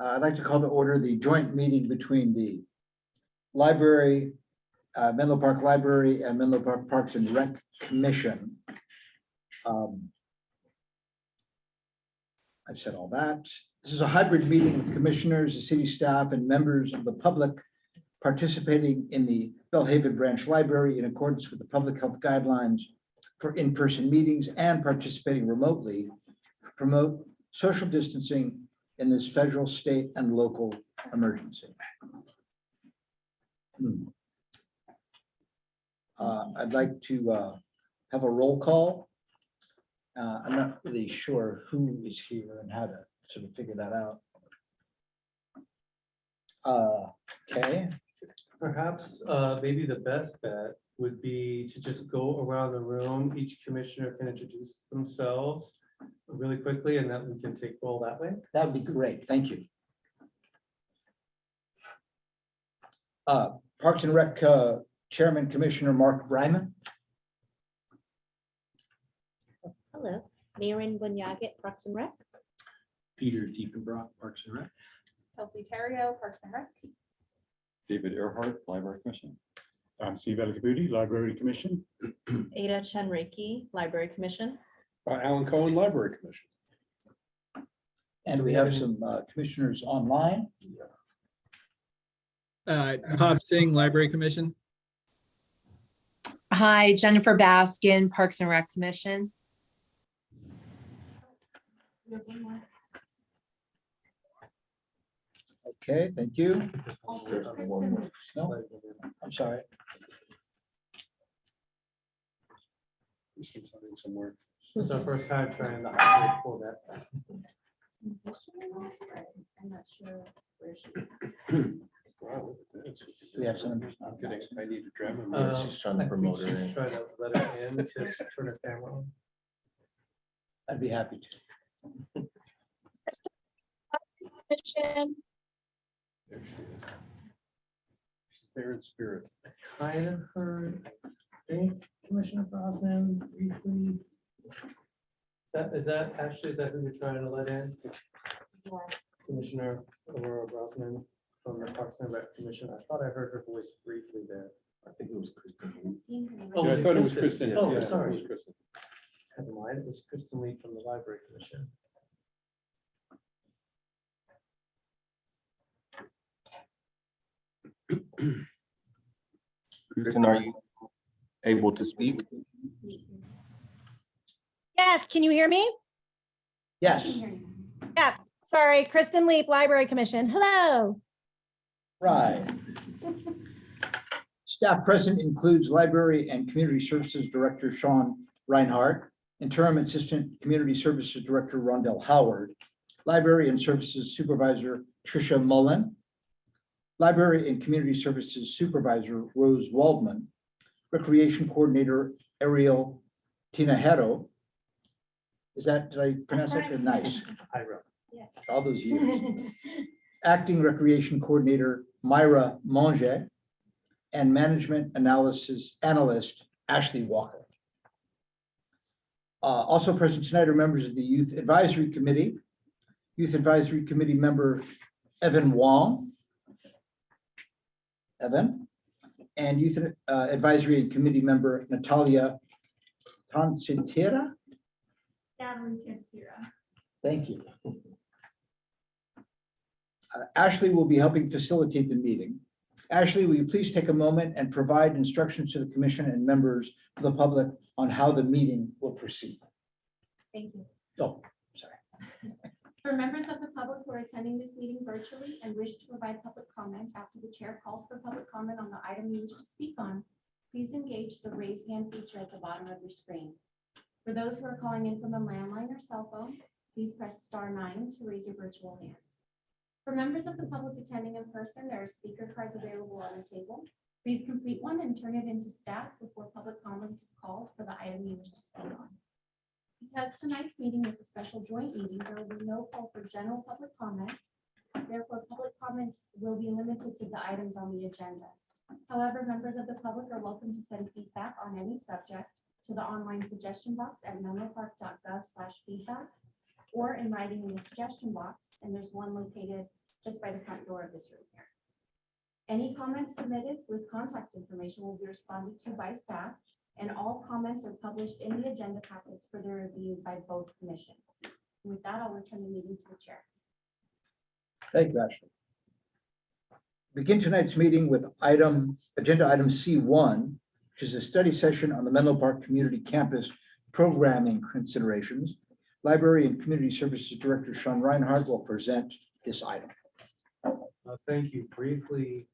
I'd like to call to order the joint meeting between the library, Menlo Park Library and Menlo Park Parks and Rec Commission. I've said all that. This is a hybrid meeting with commissioners, the city staff, and members of the public participating in the Bellhaven Branch Library in accordance with the public health guidelines for in-person meetings and participating remotely to promote social distancing in this federal, state, and local emergency. I'd like to have a roll call. I'm not really sure who is here and how to sort of figure that out. Okay. Perhaps maybe the best bet would be to just go around the room. Each commissioner can introduce themselves really quickly, and then we can take roll that way. That would be great. Thank you. Parks and Rec Chairman Commissioner Mark Bryman. Hello, Maren Bunyaget, Parks and Rec. Peter Diepenbrock, Parks and Rec. Kelsey Terrio, Parks and Rec. David Earhart, Library Commission. Steve Elikabudi, Library Commission. Ada Chenreiki, Library Commission. Alan Cohen, Library Commission. And we have some commissioners online. Bob Singh, Library Commission. Hi, Jennifer Baskin, Parks and Rec Commission. Okay, thank you. Also Kristen. No, I'm sorry. Somewhere. It's our first time trying to pull that. I'm not sure where she. Wow, look at this. We have some. I'm getting, I need to drum him. she's trying to I think promote her she's in. trying to let her in to turn her camera on. I'd be happy to. Commission. There she is. She's there in spirit. Kind of heard, I think, Commissioner Brosnan briefly. Is that actually, is that who you're trying to let in? Commissioner Aurora Brosnan from the Parks and Rec Commission. I thought I heard her voice briefly there. I think it was Kristen. Oh, Yeah, I was it thought it was Kristen? Kristen. yes, Oh, yes, it sorry. was Kristen. Never mind, it was Kristen Lee from the Library Commission. Kristen, are you able to speak? Yes, can you hear me? Yes, Yeah, sorry, Kristen Leap, Library Commission. Hello. right. Staff present includes Library and Community Services Director Sean Reinhardt, Interim Assistant Community Services Director Rondell Howard, Library and Services Supervisor Tricia Mullen, Library and Community Services Supervisor Rose Waldman, Recreation Coordinator Ariel Tinajero. Is that, did I pronounce that? Nice, Ira. all those years. Acting Recreation Coordinator Myra Monge, and Management Analyst Ashley Walker. Also present tonight are members of the Youth Advisory Committee. Youth Advisory Committee member Evan Wong. Evan. And Youth Advisory Committee member Natalia Tansitira. Thank you. Ashley will be helping facilitate the meeting. Ashley, will you please take a moment and provide instructions to the commission and members of the public on how the meeting will proceed? Thank you. Oh, sorry. For members of the public who are attending this meeting virtually and wish to provide public comment after the chair calls for public comment on the item you wish to speak on, please engage the raise hand feature at the bottom of your screen. For those who are calling in from a landline or cell phone, please press *9 to raise your virtual hand. For members of the public attending in person, there are speaker cards available on the table. Please complete one and turn it into staff before public comment is called for the item you wish to speak on. Because tonight's meeting is a special joint meeting, there will be no call for general public comment. Therefore, public comment will be limited to the items on the agenda. However, members of the public are welcome to send feedback on any subject to the online suggestion box at menlopark.gov/feedback or in writing in the suggestion box, and there's one located just by the front door of this room here. Any comments submitted with contact information will be responded to by staff, and all comments are published in the agenda packets for their review by both commissions. With that, I'll return the meeting to the chair. Thank you, Ashley. Begin tonight's meeting with agenda item C1, which is a study session on the Menlo Park Community Campus programming considerations. Library and Community Services Director Sean Reinhardt will present this item. Thank you. Briefly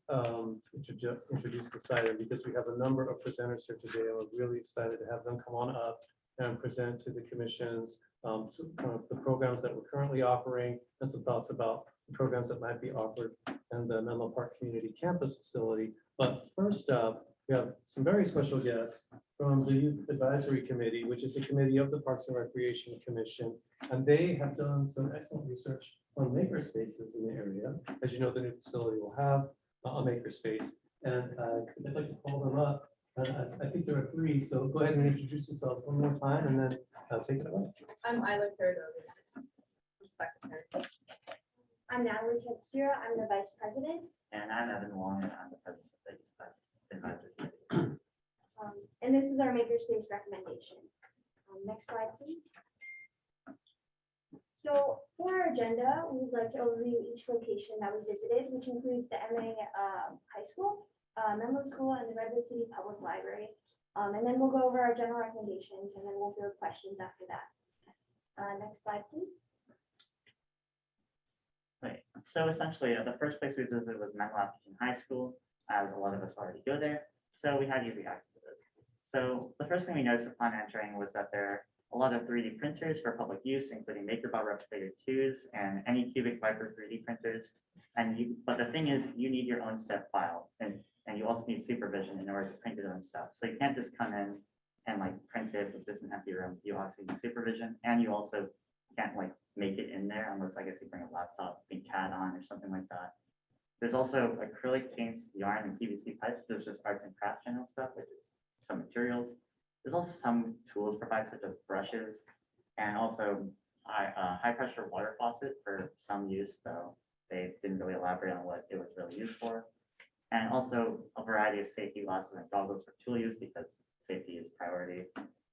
introduce this item because we have a number of presenters here today. I'm really excited to have them come on up and present to the commissions some of the programs that we're currently offering and some thoughts about the programs that might be offered in the Menlo Park Community Campus facility. But first up, we have some very special guests from the Youth Advisory Committee, which is a committee of the Parks and Recreation Commission, and they have done some excellent research on maker spaces in the area. As you know, the new facility will have a maker space, and I'd like to call them up. I think there are three, so go ahead and introduce yourselves one more time and then take it away. I'm Isla Cardona, secretary. I'm Natalie Tetsura. I'm the vice president. And I'm Evan Wong, and I'm the president of the Youth Advisory Committee. And this is our makerspace recommendation. Next slide, please. So for our agenda, we'd like to overview each location that we visited, which includes the MA High School, Menlo School, and the Redwood City Public Library. And then we'll go over our general recommendations, and then we'll field questions after that. Next slide, please. Right. So essentially, the first place we visited was Menlo African High School, as a lot of us already go there. So we had easy access to this. So the first thing we noticed upon entering was that there are a lot of 3D printers for public use, including MakerBot Replicator 2s and Anycubic Viper 3D printers. But the thing is, you need your own step file, and you also need supervision in order to print your own stuff. So you can't just come in and like print it with this an empty room. You obviously need supervision, and you also can't like make it in there unless I guess you bring a laptop, bring CAD on or something like that. There's also acrylic paints, yarn, and PVC pipes. There's just arts and crafts general stuff, which is some materials. There's also some tools provided, such as brushes, and also high pressure water faucet for some use, though they didn't really elaborate on what it was really used for. And also a variety of safety glasses and goggles for tool use because safety is priority.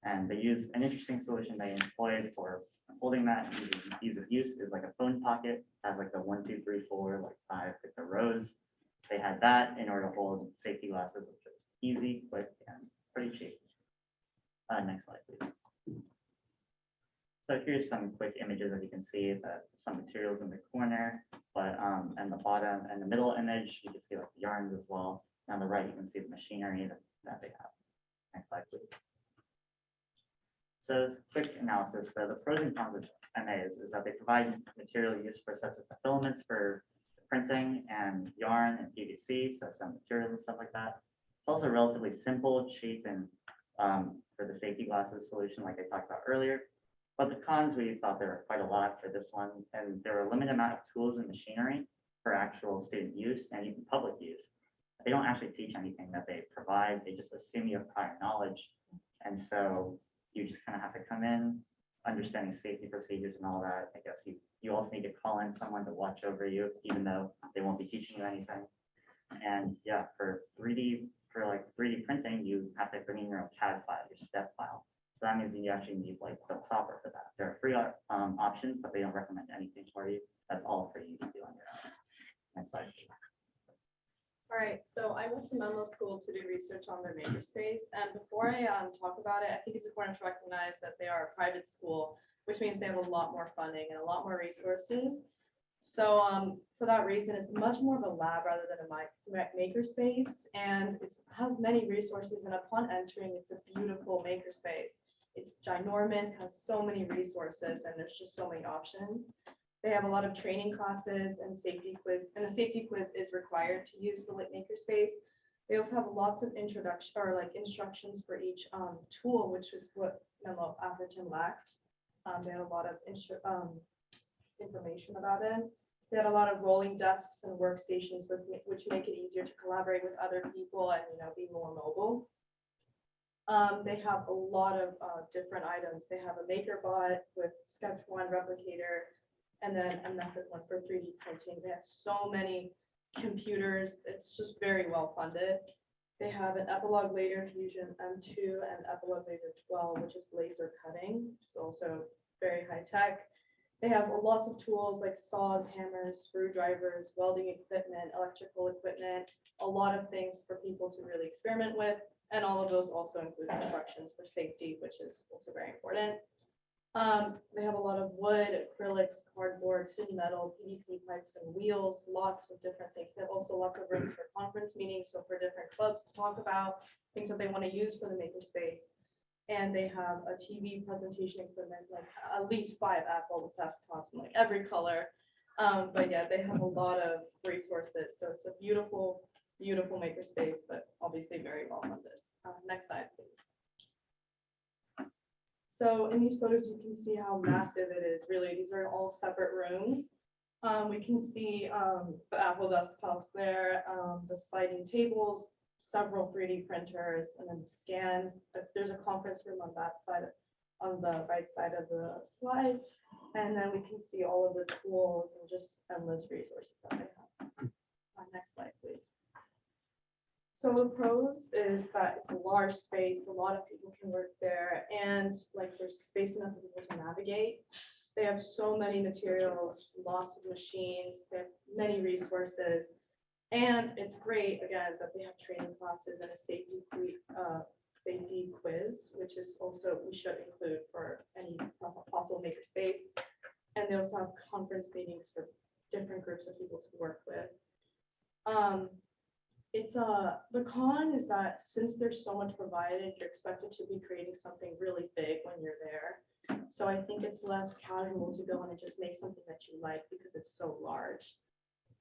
And they use an interesting solution they employed for holding that ease of use is like a phone pocket, has like the 1, 2, 3, 4, like 5 different rows. They had that in order to hold safety glasses, which is easy, quick, and pretty cheap. Next slide, please. So here's some quick images that you can see that some materials in the corner, but and the bottom and the middle image, you can see like the yarns as well. And on the right, you can see the machinery that they have. Next slide, please. So it's a quick analysis. So the pros and cons of MAs is that they provide material use for such as the filaments for printing and yarn and PVC, so some materials and stuff like that. It's also relatively simple, cheap, and for the safety glasses solution, like I talked about earlier. But the cons, we thought there were quite a lot for this one, and there are a limited amount of tools and machinery for actual student use and even public use. They don't actually teach anything that they provide. They just assume you have prior knowledge. And so you just kind of have to come in, understanding safety procedures and all that. I guess you also need to call in someone to watch over you, even though they won't be teaching you anything. And yeah, for 3D printing, you have to bring in your own CAD file, your step file. So that means you actually need like the software for that. There are free options, but they don't recommend anything for you. That's all for you to do on your own. Next slide. All right, so I went to Menlo School to do research on their makerspace, and before I talk about it, I think it's important to recognize that they are a private school, which means they have a lot more funding and a lot more resources. So for that reason, it's much more of a lab rather than a makerspace, and it has many resources, and upon entering, it's a beautiful makerspace. It's ginormous, has so many resources, and there's just so many options. They have a lot of training classes and safety quiz, and the safety quiz is required to use the Lit Makerspace. They also have lots of introduction or like instructions for each tool, which is what Menlo Atherton lacked. They had a lot of information about it. They had a lot of rolling desks and workstations, which make it easier to collaborate with other people and be more mobile. They have a lot of different items. They have a MakerBot with Sketch One Replicator. and then a method one for 3D printing. They have so many computers. It's just very well funded. They have an Epilogue Laser Fusion M2 and Epilogue Laser 12, which is laser cutting, which is also very high tech. They have lots of tools like saws, hammers, screwdrivers, welding equipment, electrical equipment, a lot of things for people to really experiment with. And all of those also include instructions for safety, which is also very important. They have a lot of wood, acrylics, cardboard, thin metal, PVC pipes and wheels, lots of different things. They have also lots of rooms for conference meetings, so for different clubs to talk about things that they want to use for the makerspace. And they have a TV presentation equipment, like at least 5 Apple desktops in like every color. But yeah, they have a lot of resources. So it's a beautiful, beautiful makerspace, but obviously very well funded. Next slide, please. So in these photos, you can see how massive it is. Really, these are all separate rooms. We can see the Apple desktops there, the sliding tables, several 3D printers, and then the scans. There's a conference room on that side, on the right side of the slide. And then we can see all of the tools and just endless resources that they have. Next slide, please. So the pros is that it's a large space, a lot of people can work there, and like there's space enough for people to navigate. They have so many materials, lots of machines, they have many resources. And it's great, again, that they have training classes and a safety quiz, which is also, we should include for any possible makerspace. And they also have conference meetings for different groups of people to work with. The con is that since there's so much provided, you're expected to be creating something really big when you're there. So I think it's less casual to go in and just make something that you like because it's so large.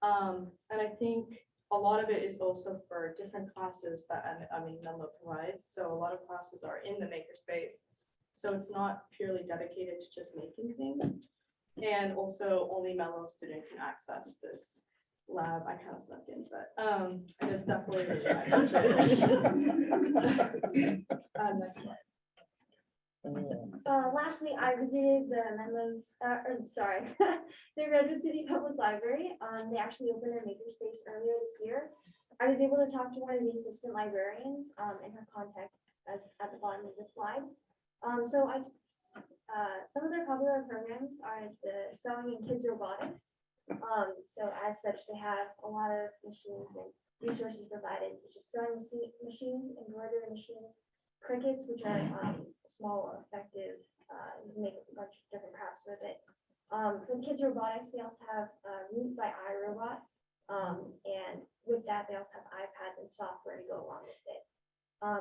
And I think a lot of it is also for different classes that Menlo provides. So a lot of classes are in the makerspace. So it's not purely dedicated to just making things. And also only Menlo student can access this lab. I kind of snuck in, but it is definitely really next slide. Lastly, I visited the the Redwood City Public Library. They actually opened their makerspace earlier this year. I was able to talk to one of the assistant librarians and her contact at the bottom of the slide. Some of their popular programs are the sewing and kids robotics. So as such, they have a lot of machines and resources provided, such as sewing machines, embroidery machines, crickets, which are small, effective. You can make a bunch of different crafts with it. For kids robotics, they also have Root by iRobot, and with that, they also have iPads and software to go along with it.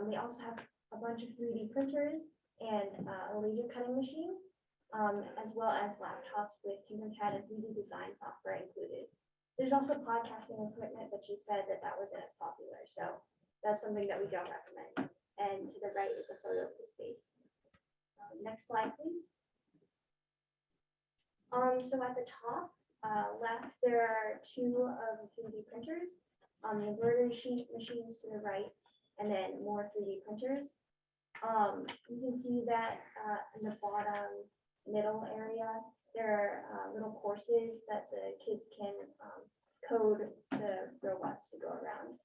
They also have a bunch of 3D printers and a laser cutting machine, as well as laptops with Tinkercad and 3D design software included. There's also podcasting equipment, but she said that wasn't as popular, so that's something that we don't recommend. And to the right is a photo of the space. Next slide, please. So at the top left, there are 2 of the 3D printers, the embroidery sheet machines to the right, and then more 3D printers. You can see that in the bottom middle area, there are little courses that the kids can code the robots to go around.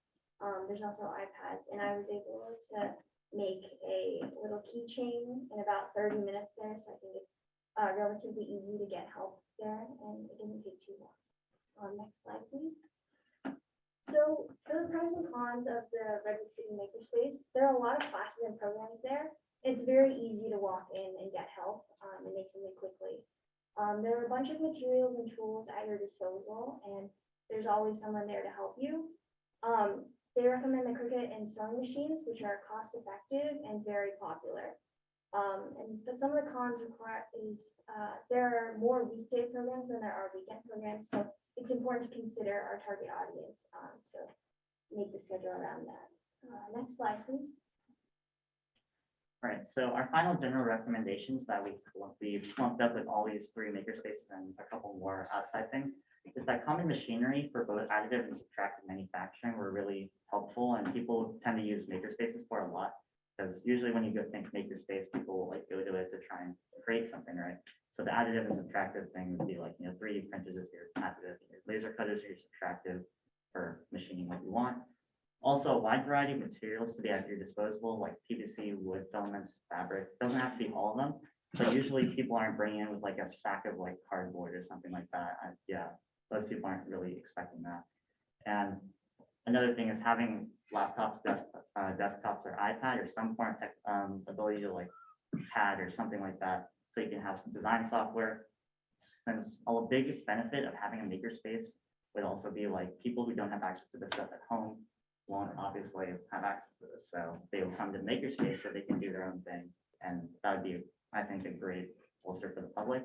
There's also iPads, and I was able to make a little keychain in about 30 minutes there, so I think it's relatively easy to get help there, and it doesn't take too long. Next slide, please. So for the pros and cons of the Redwood City Makerspace, there are a lot of classes and programs there. It's very easy to walk in and get help and make something quickly. There are a bunch of materials and tools at your disposal, and there's always someone there to help you. They recommend the Cricut and sewing machines, which are cost effective and very popular. But some of the cons is there are more weekday programs than there are weekend programs, so it's important to consider our target audience. So make the schedule around that. Next slide, please. All right, so our final general recommendations that we've clumped up with all these 3 makerspaces and a couple more outside things is that common machinery for both additive and subtractive manufacturing were really helpful, and people tend to use makerspaces for a lot. Because usually when you go think makerspace, people will like go to it to try and create something, right? So the additive and subtractive thing would be like, 3D printers is your additive, your laser cutters are your subtractive for machining what you want. Also, a wide variety of materials to be at your disposal, like PVC, wood, filaments, fabric. Doesn't have to be all of them, but usually people aren't bringing in with like a stack of like cardboard or something like that. Yeah, those people aren't really expecting that. And another thing is having laptops, desktops, or iPad, or some form of tech, ability to like pad or something like that, so you can have some design software. Since a big benefit of having a makerspace would also be like people who don't have access to this stuff at home won't obviously have access to this, so they will come to the makerspace so they can do their own thing, and that would be, I think, a great bolster for the public.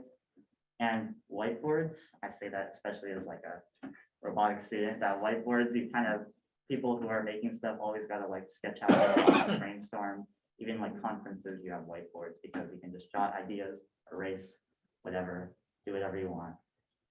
And whiteboards, I say that especially as like a robotics student, that whiteboards, you kind of, people who are making stuff always gotta like sketch out, brainstorm. Even like conferences, you have whiteboards because you can just jot ideas, erase, whatever, do whatever you want.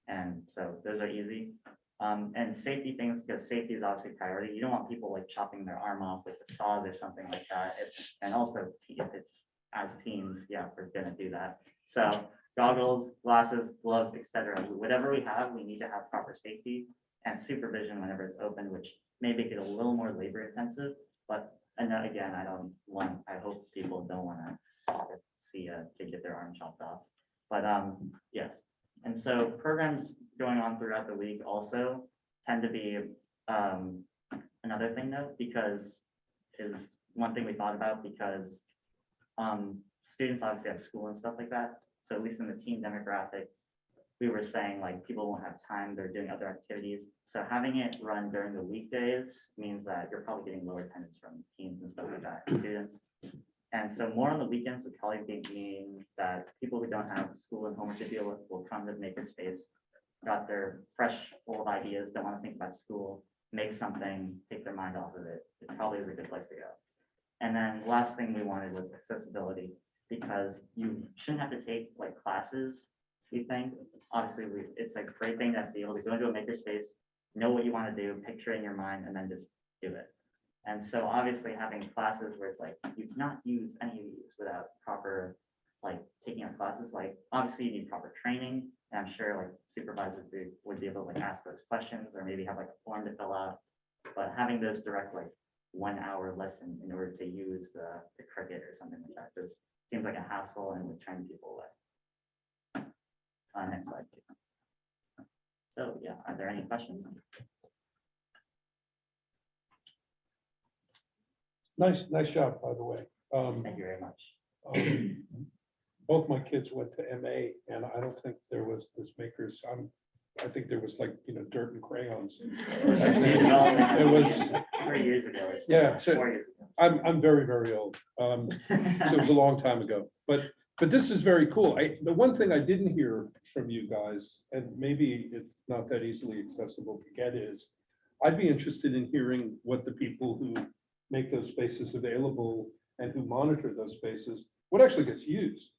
And so those are easy. And safety things, because safety is obviously priority. You don't want people like chopping their arm off with the saws or something like that. And also if it's as teens, yeah, we're gonna do that. So goggles, glasses, gloves, etc. Whatever we have, we need to have proper safety and supervision whenever it's open, which may make it a little more labor intensive. But and then again, I hope people don't want to see a kid get their arm chopped off. But yes. And so programs going on throughout the week also tend to be another thing though, because is one thing we thought about, because students obviously have school and stuff like that. So at least in the teen demographic, we were saying like people won't have time, they're doing other activities. So having it run during the weekdays means that you're probably getting lower attendance from teens and stuff like that, students. And so more on the weekends would probably mean that people who don't have school and homework to deal with will come to the makerspace, got their fresh, old ideas, don't want to think about school, make something, take their mind off of it. It probably is a good place to go. And then last thing we wanted was accessibility, because you shouldn't have to take like classes, we think. Obviously, it's a great thing to be able to go into a makerspace, know what you want to do, picture it in your mind, and then just do it. And so obviously having classes where it's like, you cannot use any of these without proper, like taking our classes, like obviously you need proper training. And I'm sure like supervisors would be able to like ask those questions or maybe have like a form to fill out. But having those direct like 1 hour lesson in order to use the Cricut or something like that just seems like a hassle and would turn people away. Next slide, please. So yeah, are there any questions? Nice job, by the way. Thank you very much. Both my kids went to MA, and I don't think there was this makers. I think there was like, dirt and crayons. It was 3 years ago. Yeah, so 4 years ago. I'm very, very old. So it was a long time ago, but this is very cool. The one thing I didn't hear from you guys, and maybe it's not that easily accessible to get, is I'd be interested in hearing what the people who make those spaces available and who monitor those spaces, what actually gets used,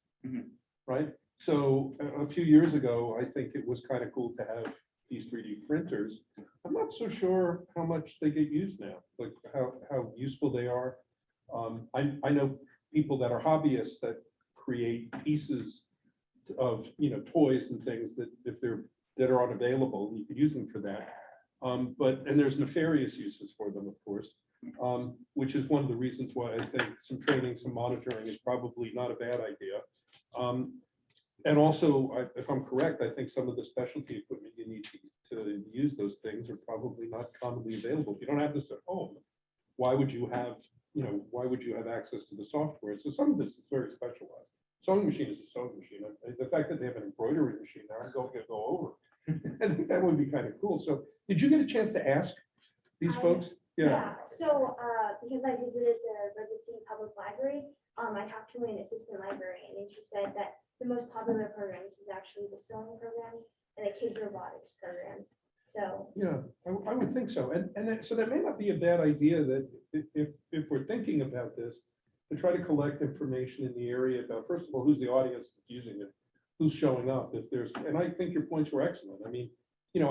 right? So a few years ago, I think it was kind of cool to have these 3D printers. I'm not so sure how much they get used now, like how useful they are. I know people that are hobbyists that create pieces of toys and things that if that are unavailable, you could use them for that. And there's nefarious uses for them, of course, which is one of the reasons why I think some training, some monitoring is probably not a bad idea. And also, if I'm correct, I think some of the specialty equipment you need to use those things are probably not commonly available. If you don't have this at home, why would you have access to the software? So some of this is very specialized. Sewing machine is a sewing machine. The fact that they have an embroidery machine there, I'm going to go over. I think that would be kind of cool. So did you get a chance to ask these folks? Yeah, so because I visited the Redwood City Public Library, I talked to an assistant librarian and she said that the most popular programs is actually the sewing programs and the kids robotics programs. So yeah, I would think so. So that may not be a bad idea that if we're thinking about this, to try to collect information in the area about, first of all, who's the audience that's using it, who's showing up, and I think your points were excellent. I mean,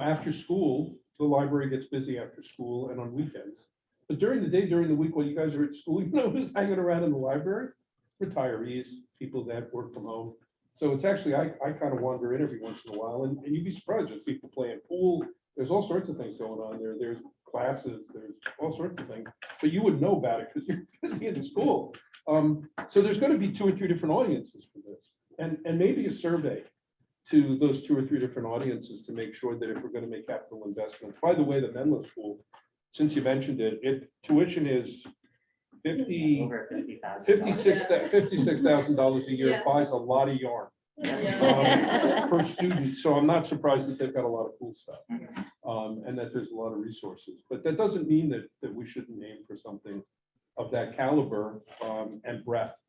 after school, the library gets busy after school and on weekends. But during the day, during the week, while you guys are at school, you know who's hanging around in the library? Retirees, people that work from home. So it's actually, I kind of wander in every once in a while, and you'd be surprised, there's people playing pool, there's all sorts of things going on there, there's classes, there's all sorts of things, but you wouldn't know about it because you're busy in school. So there's gonna be 2 or 3 different audiences for this, and maybe a survey to those 2 or 3 different audiences to make sure that if we're gonna make capital investments. By the way, the Menlo School, since you mentioned it, tuition is Over 50,000. $56,000 a year. Yes. Buys a lot of yarn per student. So I'm not surprised that they've got a lot of cool stuff. And that there's a lot of resources, but that doesn't mean that we shouldn't aim for something of that caliber and breadth.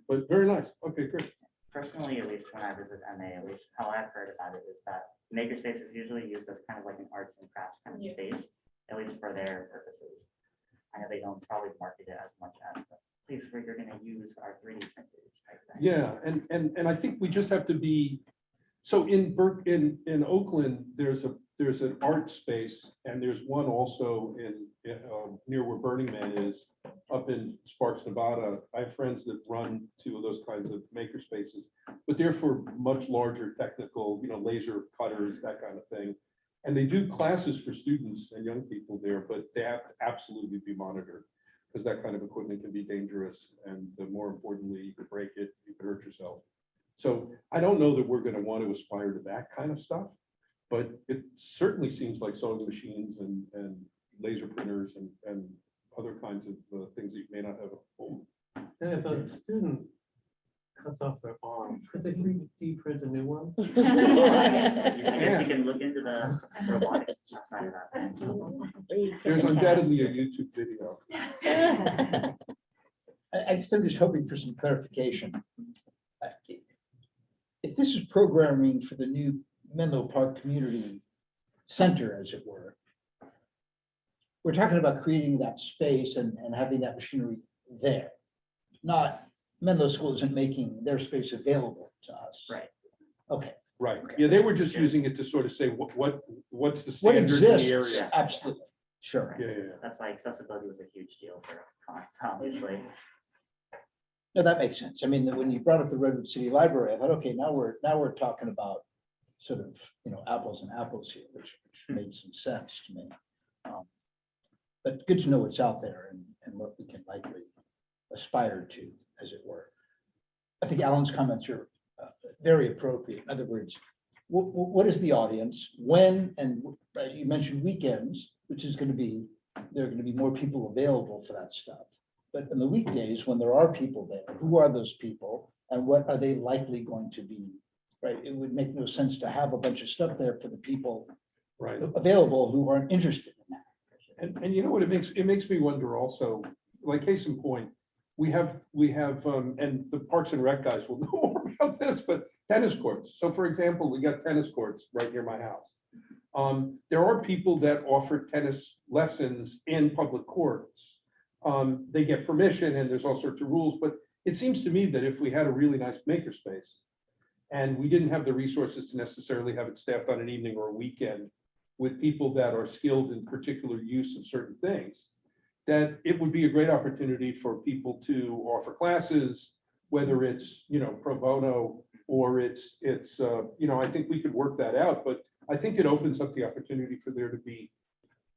But very nice. Okay, great. Personally, at least when I visit MA, at least how I've heard about it is that makerspace is usually used as kind of like an arts and crafts kind of space, at least for their purposes. I know they don't probably market it as much as the place where you're gonna use our 3D printers type thing. Yeah, and I think we just have to be, so in Oakland, there's an art space, and there's one also in near where Burning Man is, up in Sparks, Nevada. I have friends that run 2 of those kinds of maker spaces, but they're for much larger technical, laser cutters, that kind of thing. And they do classes for students and young people there, but they have to absolutely be monitored, because that kind of equipment can be dangerous, and more importantly, you could break it, you could hurt yourself. So I don't know that we're going to want to aspire to that kind of stuff, but it certainly seems like sewing machines and laser printers and other kinds of things that you may not have at home. And if a student cuts off their arm, could they 3D print a new one? I guess you can look into the robotics side of that. There's undoubtedly a YouTube video. I'm just hoping for some clarification. If this is programming for the new Menlo Park Community Center, as it were, we're talking about creating that space and having that machinery there. Not, Menlo School isn't making their space available to us. Right. Okay. Right. Yeah, they were just using it to sort of say what's the What standard in the exists, area. absolutely, sure. Yeah. That's why accessibility was a huge deal for cons, obviously. No, that makes sense. I mean, when you brought up the Redwood City Library, I thought, okay, now we're talking about sort of, apples and apples here, which made some sense to me. But good to know what's out there and what we can likely aspire to, as it were. I think Alan's comments are very appropriate. In other words, what is the audience? When, and you mentioned weekends, which is going to be, there are going to be more people available for that stuff. But in the weekdays, when there are people there, who are those people and what are they likely going to be? Right? It would make no sense to have a bunch of stuff there for the people Right. available who aren't interested in that. And you know what, it makes me wonder also, like case in point, we have, and the Parks and Rec guys will know more about this, but tennis courts. So for example, we got tennis courts right near my house. There are people that offer tennis lessons in public courts. They get permission and there's all sorts of rules, but it seems to me that if we had a really nice makerspace and we didn't have the resources to necessarily have it staffed on an evening or a weekend with people that are skilled in particular use of certain things, that it would be a great opportunity for people to offer classes, whether it's, pro bono or it's I think we could work that out, but I think it opens up the opportunity for there to be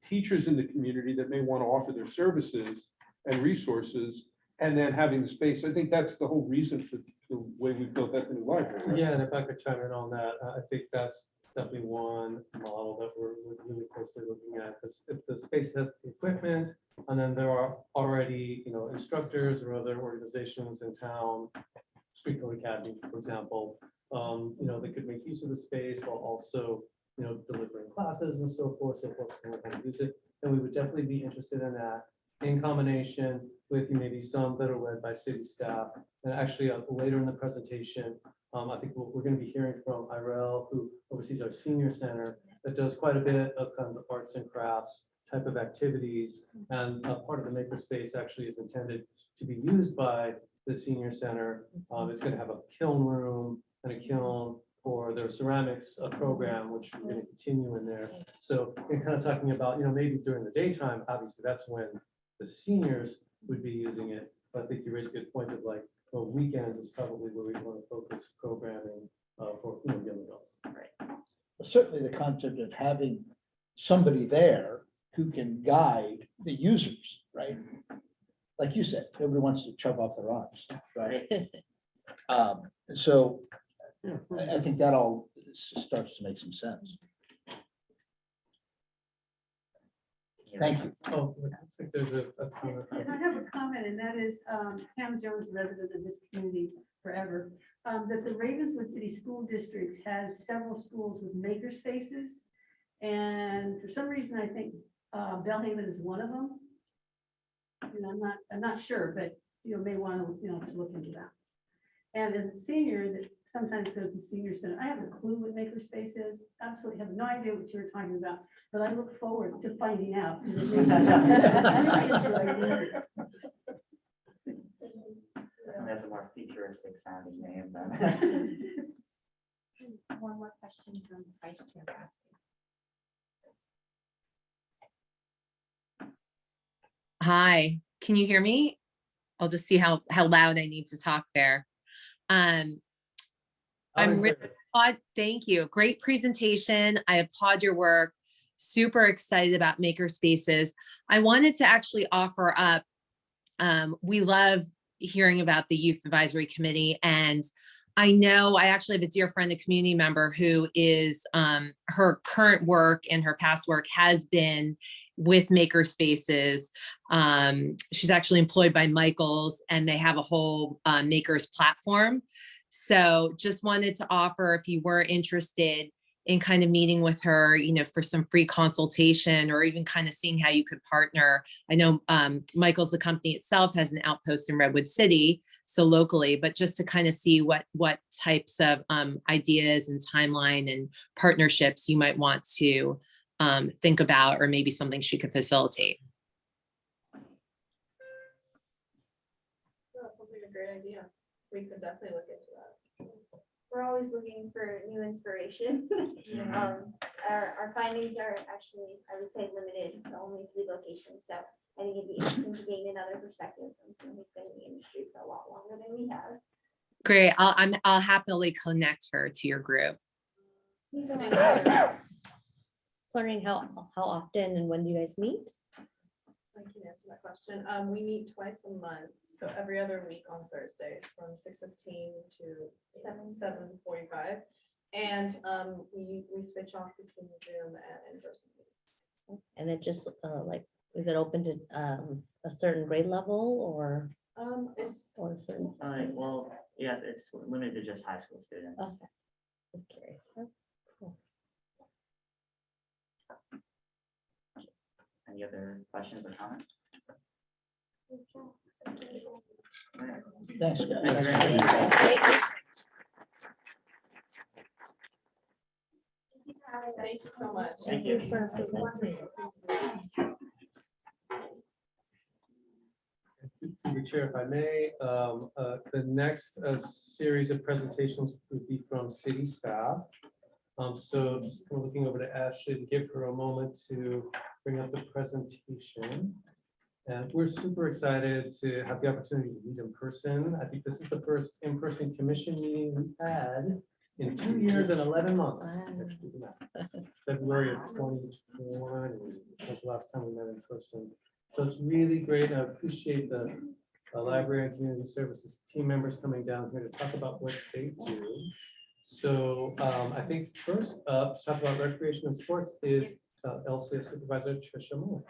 teachers in the community that may want to offer their services and resources, and then having the space. I think that's the whole reason for the way we built that new library. Right? Yeah, and if I could chime in on that, I think that's definitely one model that we're really closely looking at. Because if the space has the equipment, and then there are already, instructors or other organizations in town, Street Code Academy, for example, they could make use of the space while also, delivering classes and so forth, so folks can learn how to use it. And we would definitely be interested in that in combination with maybe some that are led by city staff. And actually later in the presentation, I think we're going to be hearing from Irel, who oversees our senior center, that does quite a bit of kind of the arts and crafts type of activities. And part of the makerspace actually is intended to be used by the senior center. It's going to have a kiln room and a kiln for their ceramics program, which we're going to continue in there. So we're kind of talking about, maybe during the daytime, obviously that's when the seniors would be using it. But I think you raised a good point of like, well, weekends is probably where we want to focus programming for young adults. Certainly the concept of having somebody there who can guide the users, right? Like you said, nobody wants to chop off their arms, right? So I think that all starts to make some sense. Thank you. Oh, it looks like there's a comment. And I have a comment, and that is, Pam Jones, resident of this community forever, that the Ravenswood City School District has several schools with maker spaces. And for some reason, I think Bellhaven is one of them. And I'm not sure, but may want to look into that. And as a senior that sometimes goes to senior center, I have a clue what makerspace is. Absolutely have no idea what you're talking about, but I look forward to finding out. That's a more futuristic sounding name than. One more question from Vice Chair Baskin. Hi, can you hear me? I'll just see how loud I need to talk there. I'm really, thank you. Great presentation. I applaud your work. Super excited about maker spaces. I wanted to actually offer up, we love hearing about the Youth Advisory Committee, and I know I actually have a dear friend, a community member who is, her current work and her past work has been with maker spaces. She's actually employed by Michaels, and they have a whole makers platform. So just wanted to offer, if you were interested in kind of meeting with her, for some free consultation or even kind of seeing how you could partner. I know Michaels, the company itself, has an outpost in Redwood City, so locally, but just to kind of see what types of ideas and timeline and partnerships you might want to think about, or maybe something she could facilitate. That sounds like a great idea. We could definitely look into that. We're always looking for new inspiration. Our findings are actually, I would say, limited to only 3 locations. So I think it'd be interesting to gain another perspective from someone who's been in the industry for a lot longer than we have. Great, I'll happily connect her to your group. Thanks so much. Wondering how often and when do you guys meet? I can answer that question. We meet twice a month, so every other week on Thursdays from 6:15 to 7:45. And we switch off between Zoom and in-person meetings. And it just is it open to a certain grade level or It's a certain? Well, yes, it's limited to just high school students. Okay, just curious. Oh, cool. Any other questions or comments? Thanks, guys. Thank you so much. Thank you. For presenting. Through the chair, if I may, the next series of presentations would be from city staff. So just kind of looking over to Ashley to give her a moment to bring up the presentation. And we're super excited to have the opportunity to meet in person. I think this is the first in-person commission meeting we've had in 2 years and 11 months. February of 2020 was the last time we met in person. So it's really great. I appreciate the library and community services team members coming down here to talk about what they do. So I think first up to talk about recreation and sports is LCS Supervisor Tricia Moore.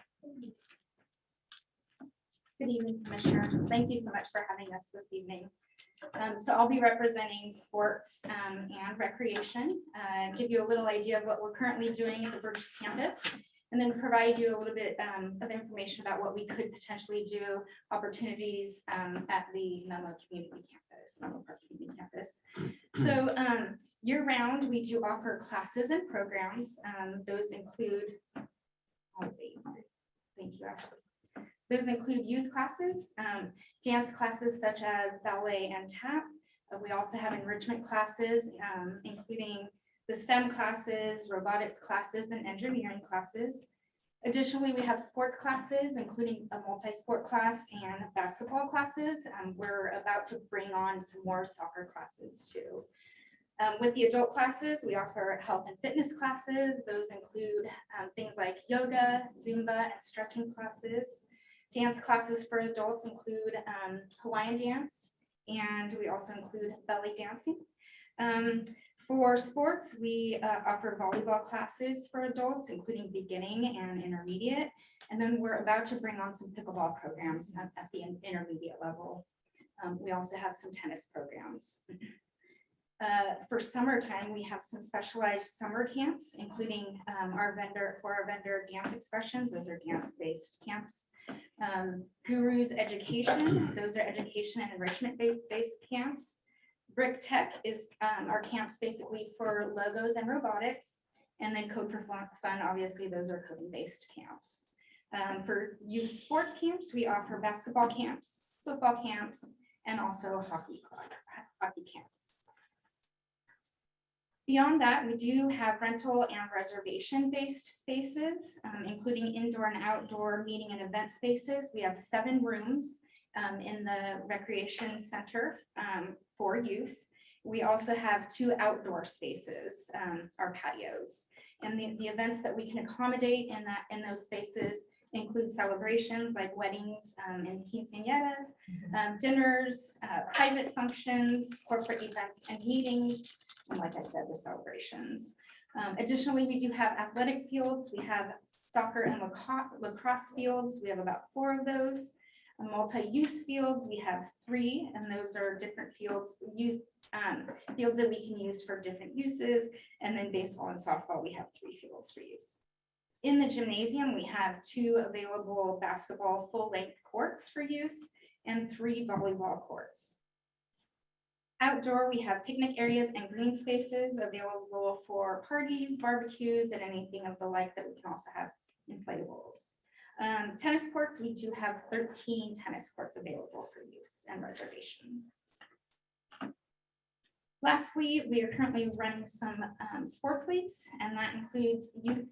Good evening, Commissioners. Thank you so much for having us this evening. So I'll be representing sports and recreation, give you a little idea of what we're currently doing at the Burgess campus, and then provide you a little bit of information about what we could potentially do, opportunities at the Menlo Community Campus, Menlo Park Community Campus. So year-round, we do offer classes and programs. Those include, thank you, Ashley. Those include youth classes, dance classes such as ballet and tap. We also have enrichment classes, including the STEM classes, robotics classes, and engineering classes. Additionally, we have sports classes, including a multi-sport class and basketball classes. We're about to bring on some more soccer classes too. With the adult classes, we offer health and fitness classes. Those include things like yoga, Zumba, and stretching classes. Dance classes for adults include Hawaiian dance, and we also include belly dancing. For sports, we offer volleyball classes for adults, including beginning and intermediate. And then we're about to bring on some pickleball programs at the intermediate level. We also have some tennis programs. For summertime, we have some specialized summer camps, including our vendor dance expressions. Those are dance-based camps. Gurus Education, those are education and enrichment-based camps. Brick Tech is our camps basically for logos and robotics. And then Code for Fun, obviously, those are coding-based camps. For youth sports camps, we offer basketball camps, football camps, and also hockey camps. Beyond that, we do have rental and reservation-based spaces, including indoor and outdoor meeting and event spaces. We have 7 rooms in the recreation center for use. We also have 2 outdoor spaces, our patios. And the events that we can accommodate in those spaces include celebrations like weddings and quinceañeras, dinners, private functions, corporate events and meetings, and like I said, the celebrations. Additionally, we do have athletic fields. We have soccer and lacrosse fields. We have about 4 of those. Multi-use fields, we have 3, and those are different fields, fields that we can use for different uses. And then baseball and softball, we have 3 fields for use. In the gymnasium, we have 2 available basketball full-length courts for use and 3 volleyball courts. Outdoor, we have picnic areas and green spaces available for parties, barbecues, and anything of the like that we can also have inflatables. Tennis courts, we do have 13 tennis courts available for use and reservations. Lastly, we are currently running some sports leagues, and that includes youth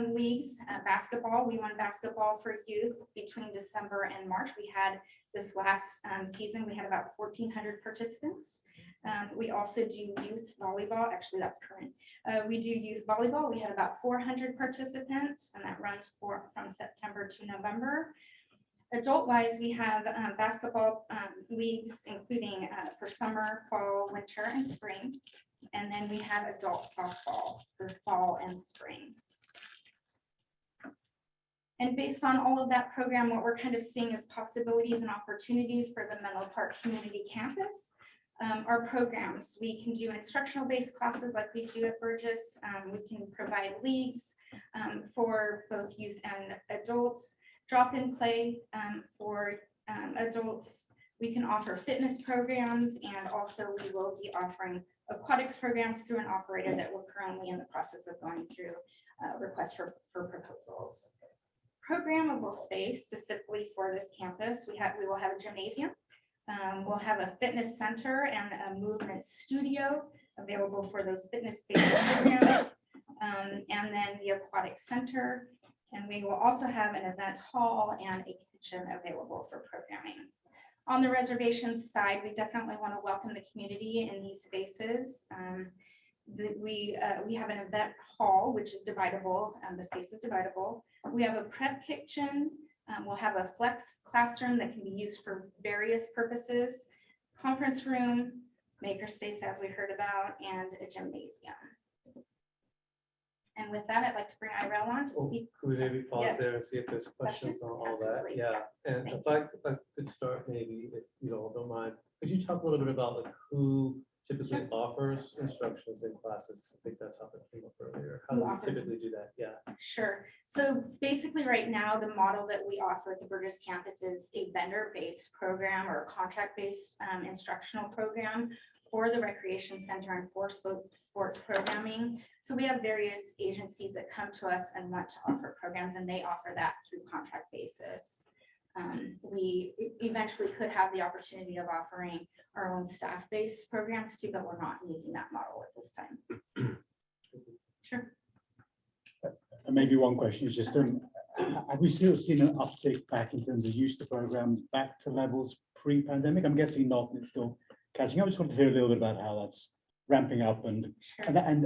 leagues, basketball. We won basketball for youth between December and March. We had this last season, we had about 1,400 participants. We also do youth volleyball, actually that's current. We do youth volleyball. We had about 400 participants, and that runs from September to November. Adult-wise, we have basketball leagues, including for summer, fall, winter, and spring. And then we have adult softball for fall and spring. And based on all of that program, what we're kind of seeing is possibilities and opportunities for the Menlo Park Community Campus. Our programs, we can do instructional-based classes like we do at Burgess. We can provide leagues for both youth and adults. Drop-in play for adults. We can offer fitness programs, and also we will be offering aquatics programs through an operator that we're currently in the process of going through requests for proposals. Programmable space specifically for this campus, we will have a gymnasium. We'll have a fitness center and a movement studio available for those fitness-based programs, and then the aquatic center. And we will also have an event hall and a kitchen available for programming. On the reservations side, we definitely want to welcome the community in these spaces. We have an event hall, which is dividable, the space is dividable. We have a prep kitchen. We'll have a flex classroom that can be used for various purposes, conference room, makerspace, as we heard about, and a gymnasium. And with that, I'd like to bring Irel on to speak. Could we maybe pause Yes. there and see if there's questions on all that? Absolutely. Yeah, and Thank if I could start maybe, if you all don't mind, could you talk a little bit about like who typically offers instructions in classes? I think that topic came up earlier. How Who do we offers? typically do that? Yeah. Sure. So basically right now, the model that we offer at the Burgess campus is a vendor-based program or a contract-based instructional program for the recreation center and for sports programming. So we have various agencies that come to us and want to offer programs, and they offer that through contract basis. We eventually could have the opportunity of offering our own staff-based programs too, but we're not using that model at this time. Sure. And maybe one question is just, Have we still seen an uptick back in terms of use of the programs back to levels pre-pandemic? I'm guessing not, and it's still catching up. I just wanted to hear a little bit about how that's ramping up and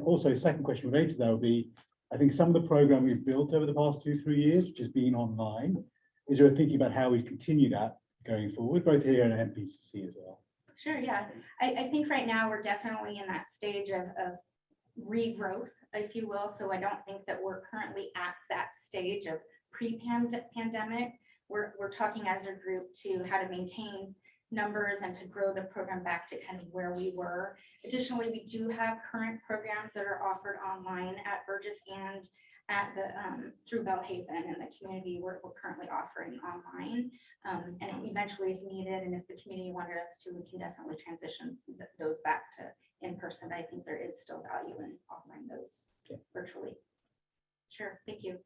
also second question related to that would be, I think some of the program we've built over the past 2-3 years, which has been online, is there a thinking about how we continue that going forward, both here and at MPCC as well? Sure, yeah. I think right now we're definitely in that stage of regrowth, if you will. So I don't think that we're currently at that stage of pre-pandemic. We're talking as a group to how to maintain numbers and to grow the program back to kind of where we were. Additionally, we do have current programs that are offered online at Burgess and at the through Bellhaven and the community we're currently offering online. And eventually, if needed, and if the community wanted us to, we can definitely transition those back to in person. But I think there is still value in offering those virtually. Sure, thank you.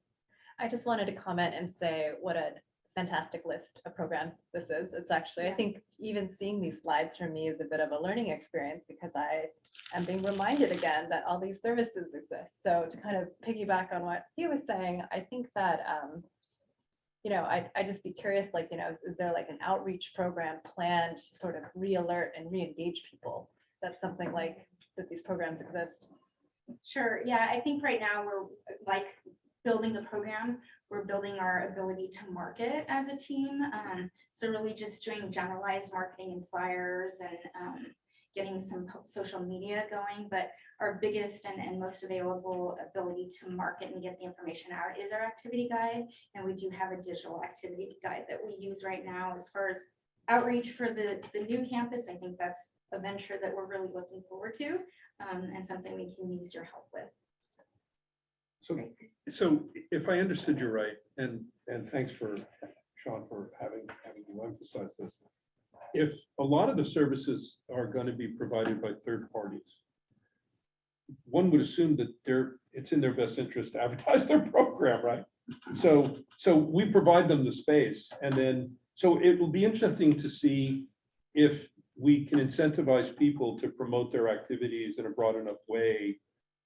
I just wanted to comment and say what a fantastic list of programs this is. It's actually, I think even seeing these slides for me is a bit of a learning experience because I am being reminded again that all these services exist. So to kind of piggyback on what he was saying, I think that, you know, I just be curious, like, you know, is there like an outreach program planned to sort of re-alert and re-engage people? That's something like that these programs exist. Sure, yeah, I think right now we're like building the program, we're building our ability to market as a team. So really just doing generalized marketing and flyers and getting some social media going. But our biggest and most available ability to market and get the information out is our activity guide. And we do have a digital activity guide that we use right now. As far as outreach for the new campus, I think that's a venture that we're really looking forward to and something we can use your help with. So if I understood you right, and thanks for Sean for having you emphasize this. If a lot of the services are going to be provided by third parties, one would assume that it's in their best interest to advertise their program, right? So we provide them the space, and then so it will be interesting to see if we can incentivize people to promote their activities in a broad enough way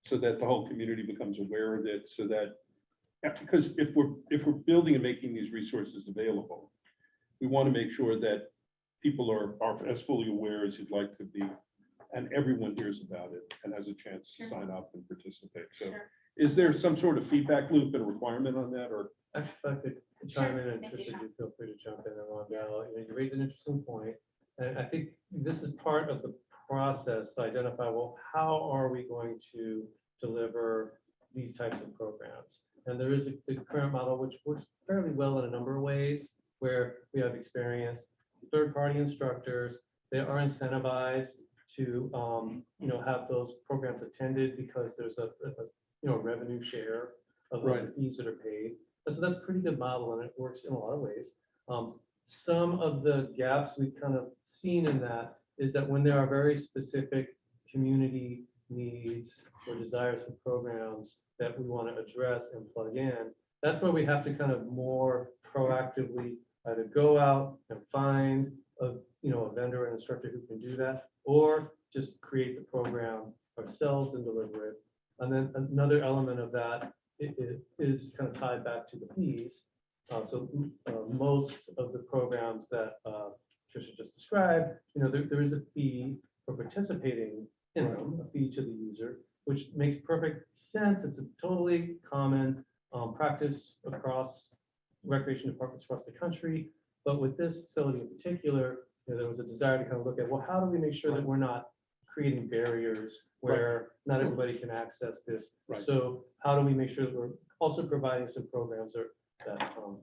so that the whole community becomes aware of it, so that, because if we're building and making these resources available, we want to make sure that people are as fully aware as you'd like to be, and everyone hears about it and has a chance to sign up and participate. So is there some sort of feedback loop and requirement on that, or? Actually, if I could chime in, and Tricia, do feel free to jump in and Rondell. You know, you raised an interesting point, and I think this is part of the process to identify, well, how are we going to deliver these types of programs? And there is a current model which works fairly well in a number of ways, where we have experienced third-party instructors. They are incentivized to you know, have those programs attended because there's a you know, revenue share of the fees that are paid. So that's a pretty good model, and it works in a lot of ways. Some of the gaps we've kind of seen in that is that when there are very specific community needs or desires for programs that we want to address and plug in, that's where we have to kind of more proactively either go out and find a vendor and instructor who can do that, or just create the program ourselves and deliver it. And then another element of that it is kind of tied back to the fees. Most of the programs that Tricia just described, you know, there is a fee for participating in them, a fee to the user, which makes perfect sense. It's a totally common practice across recreation departments across the country. But with this facility in particular, you know, there was a desire to kind of look at, well, how do we make sure that we're not creating barriers where not everybody can access this? So how do we make sure that we're also providing some programs that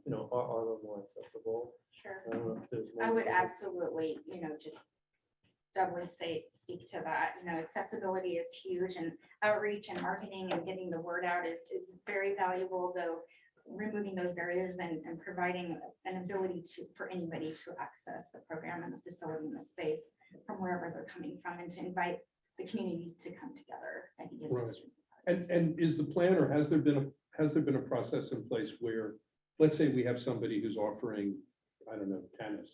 you know, are a little more accessible? Sure. I don't know if there's more. I would absolutely, you know, just doubly speak to that. You know, accessibility is huge, and outreach and marketing and getting the word out is very valuable, though removing those barriers and providing an ability for anybody to access the program and the facility and the space from wherever they're coming from, and to invite the community to come together, I think is extremely And is the plan, or has there been a process in place where, let's say we have somebody who's offering, I don't know, tennis,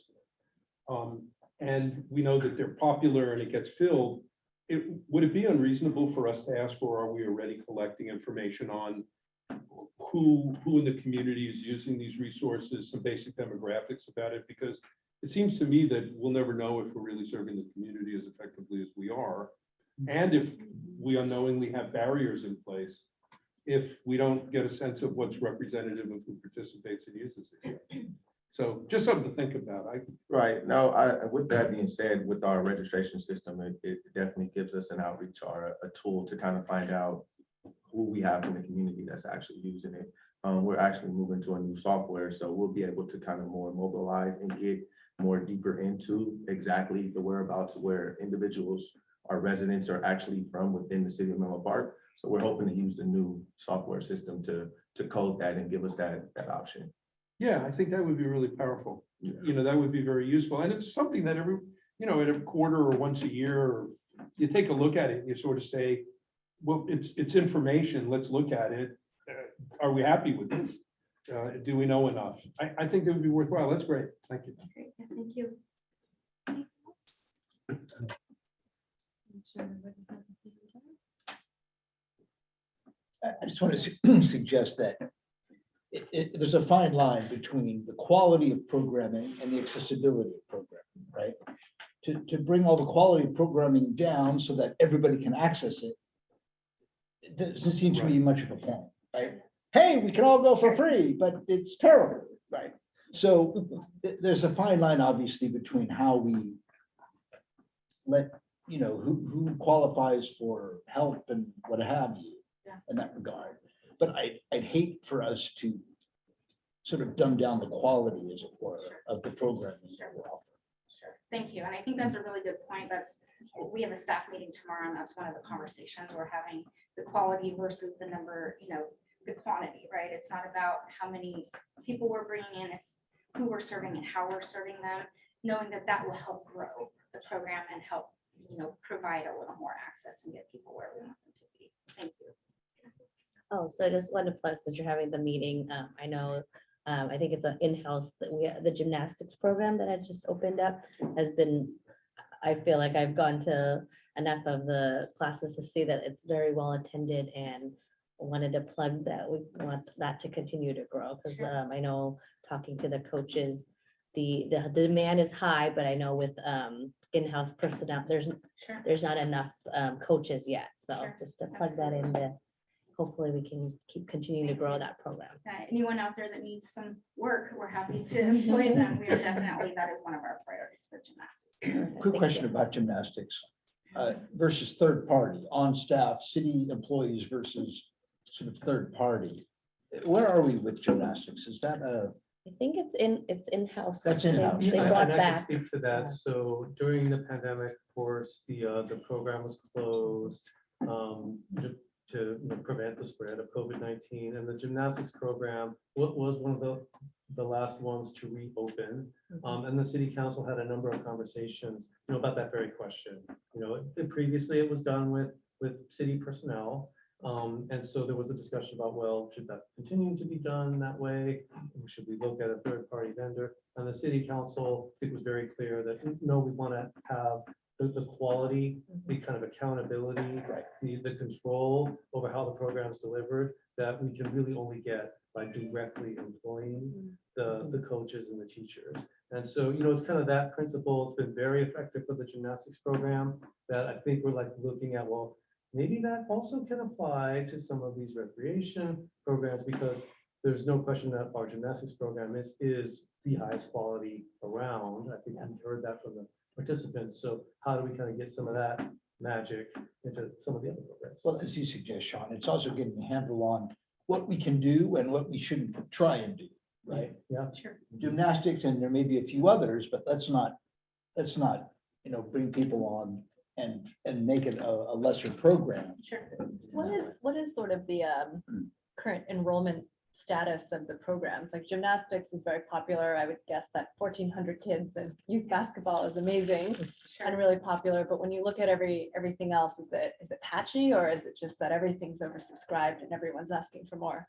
and we know that they're popular and it gets filled, would it be unreasonable for us to ask, or are we already collecting information on who in the community is using these resources, some basic demographics about it, because it seems to me that we'll never know if we're really serving the community as effectively as we are. And if we unknowingly have barriers in place, if we don't get a sense of what's representative of who participates and uses this. So just something to think about. Right. Now, with that being said, with our registration system, it definitely gives us an outreach or a tool to kind of find out who we have in the community that's actually using it. We're actually moving to a new software, so we'll be able to kind of more mobilize and get more deeper into exactly the whereabouts where individuals or residents are actually from within the city of Menlo Park. So we're hoping to use the new software system to code that and give us that option. Yeah, I think that would be really powerful. You know, that would be very useful. And it's something that every, at a quarter or once a year, you take a look at it and you sort of say, well, it's information, let's look at it. Are we happy with this? Do we know enough? I think that would be worthwhile. That's great. Thank you. Great, yeah, thank you. I just want to suggest that there's a fine line between the quality of programming and the accessibility of programming, right? To bring all the quality of programming down so that everybody can access it, it doesn't seem to me much of a point, right? Hey, we can all go for free, but it's terrible, right? So there's a fine line, obviously, between how we let, who qualifies for help and what have you in that regard. But I'd hate for us to sort of dumb down the quality, as it were, of the programming that we're offering. Sure, thank you. And I think that's a really good point. We have a staff meeting tomorrow, and that's one of the conversations we're having, the quality versus the number, the quantity, right? It's not about how many people we're bringing in, it's who we're serving and how we're serving them, knowing that that will help grow the program and help, provide a little more access and get people where we want them to be. Thank you. Oh, so I just wanted to plug, since you're having the meeting, I know, I think it's an in-house, the gymnastics program that has just opened up has been, I feel like I've gone to enough of the classes to see that it's very well attended, and wanted to plug that. We want that to continue to grow, because I know, talking to the coaches, the demand is high, but I know with in-house personnel, there's not enough coaches yet. So just to plug that in, hopefully we can keep continuing to grow that program. Anyone out there that needs some work, we're happy to employ them. We are definitely, that is one of our priorities for gymnastics. Quick question about gymnastics versus third party, on staff, city employees versus sort of third party. Where are we with gymnastics? Is that I think it's in-house. That's in-house. They And brought I can back. speak to that. So during the pandemic, of course, the program was closed to prevent the spread of COVID-19, and the gymnastics program was one of the last ones to reopen. And the city council had a number of conversations, about that very question. Previously it was done with city personnel. And so there was a discussion about, well, should that continue to be done that way? Should we look at a third-party vendor? And the city council, I think, was very clear that, no, we want to have the quality, the kind of accountability, the control over how the program's delivered, that we can really only get by directly employing the coaches and the teachers. And so, it's kind of that principle. It's been very effective for the gymnastics program, that I think we're looking at, well, maybe that also can apply to some of these recreation programs, because there's no question that our gymnastics program is the highest quality around. I think we've heard that from the participants. So how do we kind of get some of that magic into some of the other programs? well, as you suggest, Sean, it's also getting a handle on what we can do and what we shouldn't try and do, right? Yeah, Sure. Gymnastics, and there may be a few others, but let's not, bring people on and make it a lesser program. Sure. What is sort of the current enrollment status of the programs? Like gymnastics is very popular. I would guess that 1,400 kids and youth basketball is amazing and really popular. But when you look at everything else, is it patchy, or is it just that everything's oversubscribed and everyone's asking for more?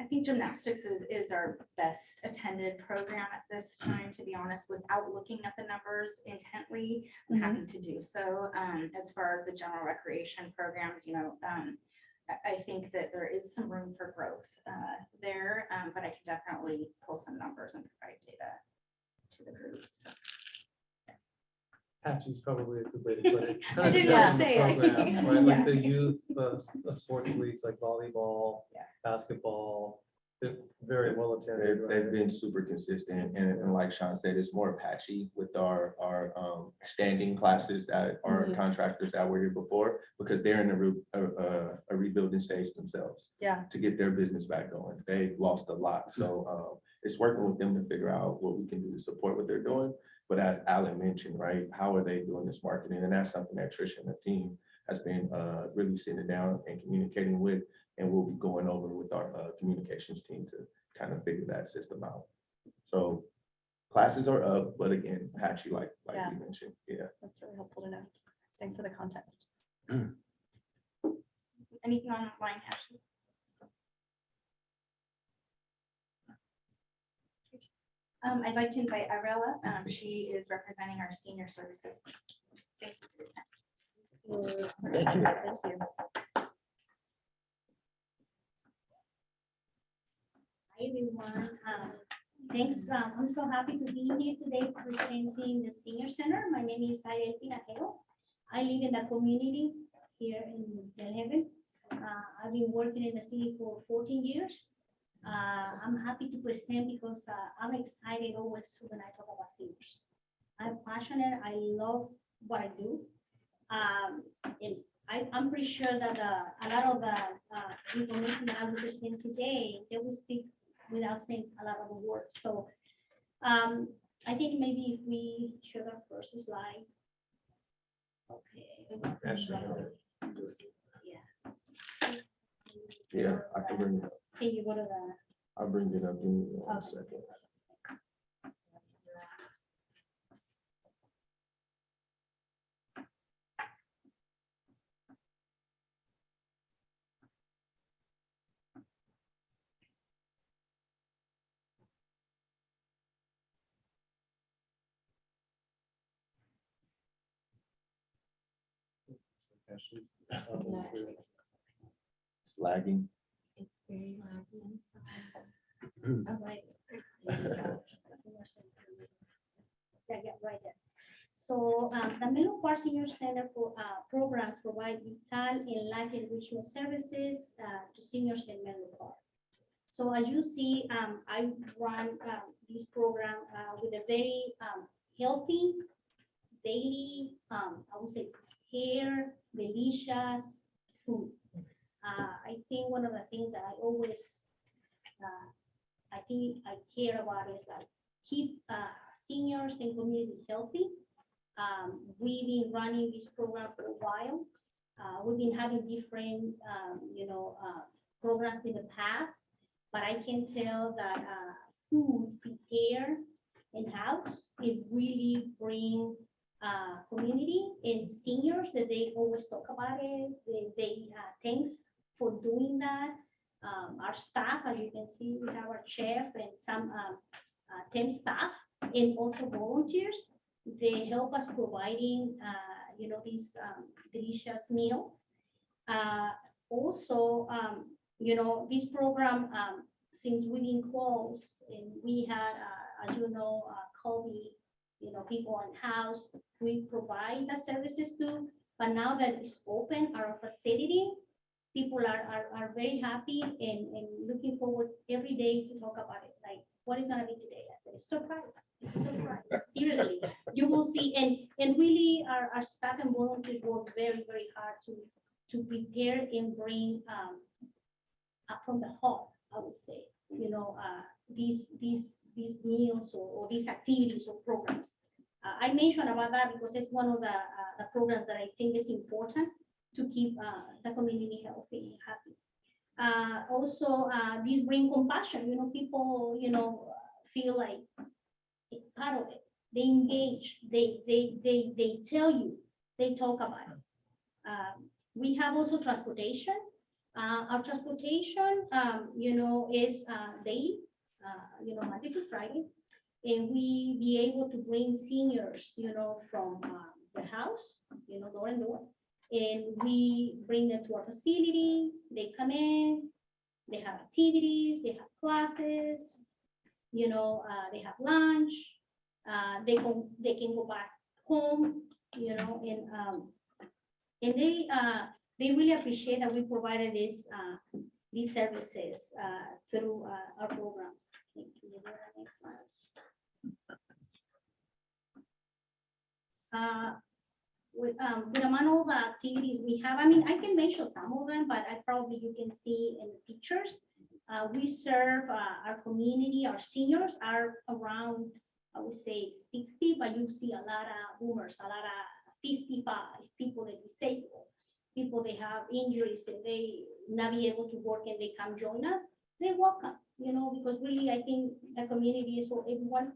I think gymnastics is our best attended program at this time, to be honest, without looking at the numbers intently. I'm happy to do so. As far as the general recreation programs, I think that there is some room for growth there, but I can definitely pull some numbers and provide data to the group. So. Patchy is probably a good way to put it. I Kind of didn't depends on the say it. program, Right, like Yeah. the youth, sports leagues like volleyball, Yeah. basketball, they're very well attended. They've right? been super consistent, and like Sean said, it's more patchy with our standing classes that are Mhm. contractors that were here before, because they're in a rebuilding stage themselves. Yeah. To get their business back going. They lost a lot, so it's working with them to figure out what we can do to support what they're doing. But as Alan mentioned, right, how are they doing this marketing? And that's something that Tricia and the team has been really sitting down and communicating with, and we'll be going over with our communications team to kind of figure that system out. So classes are up, but again, patchy, like Yeah. we mentioned, yeah. That's really helpful to know. Thanks for the context. Anything online, Ashley? I'd like to invite Irela. She is representing our senior services. Thank you. Thank you. Hi, everyone. Thanks. I'm so happy to be here today presenting the senior center. My name is Ariel Pinajero. I live in the community here in Del Haven. I've been working in the city for 14 years. I'm happy to present because I'm excited always when I talk about seniors. I'm passionate. I love what I do. And I'm pretty sure that a lot of the information that I will present today, they will speak without saying a lot of the words. So I think maybe if we show our first slide. Okay. Ashley, Yeah. Yeah, I can bring it up. Can you go to the? I'll bring it up in one Okay. second. Ashley's, It's lagging. It's very laggy inside. All right. Yeah, right there. So the Menlo Park Senior Center for programs provide vital and life enrichment services to seniors in Menlo Park. So as you see, I run this program with a very healthy, daily, I would say, prepared, delicious food. I think one of the things that I always, I think I care about is like keep seniors and community healthy. We've been running this program for a while. We've been having different, programs in the past, but I can tell that food prepared in-house, it really bring community and seniors that they always talk about it. They thanks for doing that. Our staff, as you can see, we have our chef and some 10 staff and also volunteers. They help us providing, these delicious meals. Also, this program, since we've been closed and we had, as you know, COVID, people in house, we provide the services to, but now that it's open, our facility, people are very happy and looking forward every day to talk about it. Like, what is gonna be today? I said, surprise, it's a surprise. Seriously, you will see, and really our staff and volunteers work very, very hard to prepare and bring up from the heart, I would say, these meals or these activities or programs. I mentioned about that because it's one of the programs that I think is important to keep the community healthy and happy. Also, these bring compassion. People, feel like part of it. They engage. They tell you. They talk about it. We have also transportation. Our transportation, is daily, Monday to Friday, and we be able to bring seniors, from their house, door and door, And we bring them to our facility, they come in, they have activities, they have classes, they have lunch, they can go back home, and they really appreciate that we provided these services through our programs. Can you go to the next slide? With among all the activities we have, I mean, I can mention some of them, but you can see in the pictures. We serve our community, our seniors are around, I would say 60, but you see a lot of boomers, a lot of 55, people that disabled, people they have injuries and they not be able to work and they come join us, they welcome, because really I think the community is for everyone.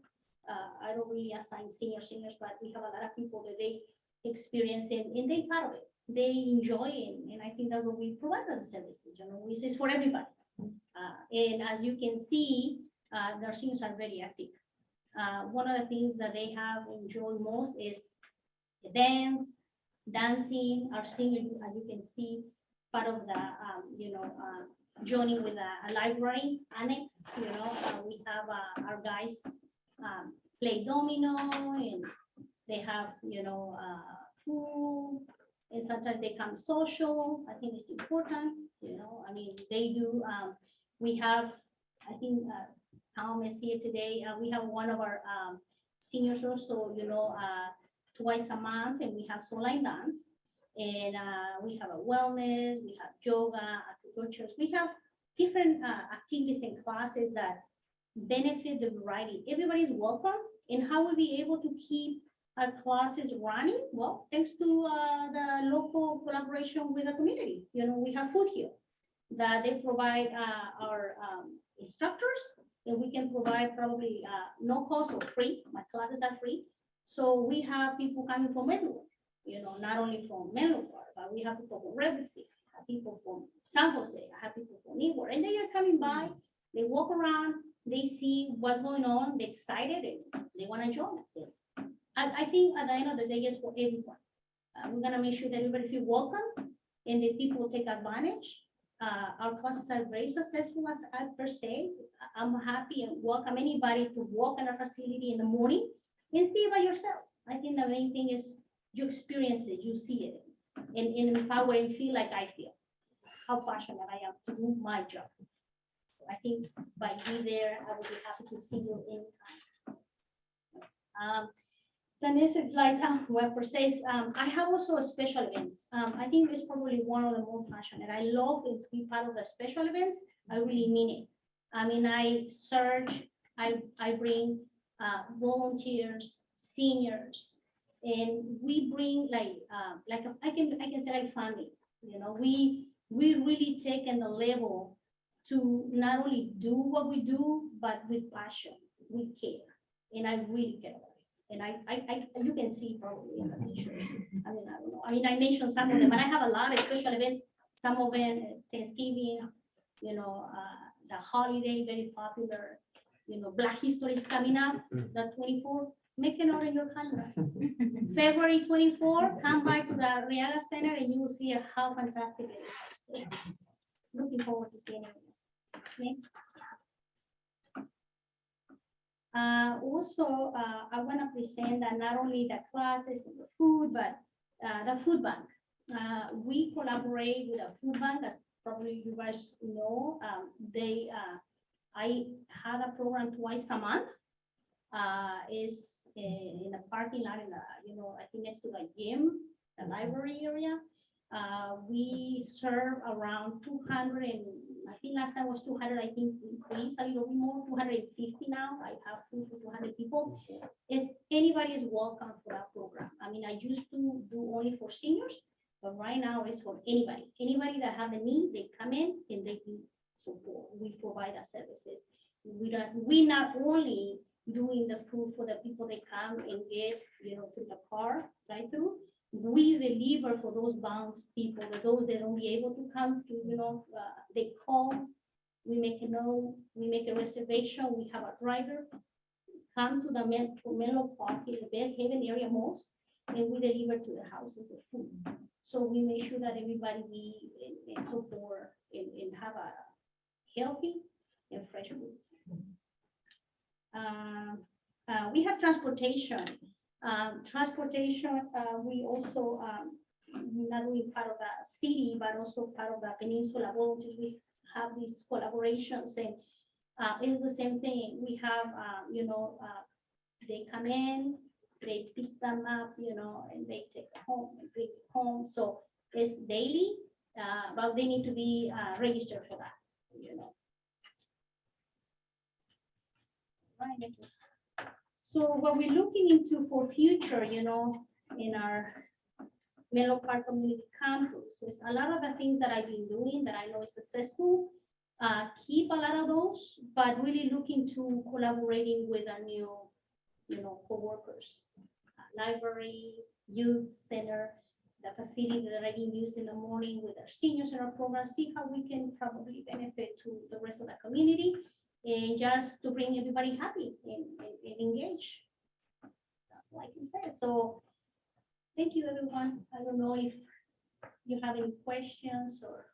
I don't really assign seniors, but we have a lot of people that they experience it and they part of it. They enjoy it, and I think that's what we provide the services. This is for everybody. And as you can see, their seniors are very active. One of the things that they have enjoyed most is the dancing. Our seniors, as you can see, part of the joining with a library annex. We have our guys play domino, and they have food, and sometimes they come social. I think it's important. I mean, they do. We have, I think Tom is here today. We have one of our seniors also, twice a month, and we have soul line dance, and we have a wellness, we have yoga, acupuncture. We have different activities and classes that benefit the variety. Everybody's welcome. And how will we be able to keep our classes running? Well, thanks to the local collaboration with the community. We have food here that they provide our instructors, and we can provide probably no cost or free. My classes are free. So we have people coming from everywhere, not only from Menlo Park, but we have people from Redwood City, people from San Jose, I have people from Newport, and they are coming by, they walk around, they see what's going on, they're excited, and they want to join us. I think at the end of the day, it's for everyone. We're gonna make sure that everybody feel welcome and that people take advantage. Our classes are very successful as per se. I'm happy and welcome anybody to walk in our facility in the morning and see it by yourselves. I think the main thing is you experience it, you see it, and empower and feel like I feel, how passionate I am to do my job. So I think by being there, I will be happy to see you anytime. The next slide, per se, I have also special events. I think it's probably one of the more passionate. I love to be part of the special events. I really mean it. I mean, I search, I bring volunteers, seniors, and we bring like I can say like family. We really taken the level to not only do what we do, but with passion, with care, and I really care about it. And you can see probably in the pictures. I mean, I don't know. I mean, I mentioned some of them, but I have a lot of special events. Some of them, Thanksgiving, the holiday, very popular. Black History is coming up, the 24th. Make a note in your calendar. February 24, come by to the Riaga Center and you will see how fantastic it is. Looking forward to seeing it. Next. Also, I want to present that not only the classes and the food, but the food bank. We collaborate with a food bank, as probably you guys know. I have a program twice a month. Is in a parking lot in the, I think next to the gym, the library area. We serve around 200 and I think last time was 200, I think increased a little bit more, 250 now. I have food for 200 people. Is anybody is welcome for that program. I mean, I used to do only for seniors, but right now it's for anybody. Anybody that have a need, they come in and they do support. We provide our services. We not only doing the food for the people that come and get, through the car, right through. We deliver for those bound people, those that don't be able to come to, they call, we make a note, we make a reservation, we have a driver come to the Menlo Park in the Bell Haven area most, and we deliver to the houses the food. So we make sure that everybody be in support and have a healthy and fresh food. We have transportation. We also, not only part of the city, but also part of the peninsula volunteers. We have these collaborations, and it's the same thing. We have, they come in, they pick them up, and they take it home and bring it home. So it's daily, but they need to be registered for that, Right, this is- So what we're looking into for future, in our Menlo Park Community Campus is a lot of the things that I've been doing that I know is successful. Keep a lot of those, but really looking to collaborating with a new, coworkers. Library, youth center, the facility that I've been using in the morning with our senior center program, see how we can probably benefit to the rest of the community and just to bring everybody happy and engaged. That's what I can say. So thank you, everyone. I don't know if you have any questions or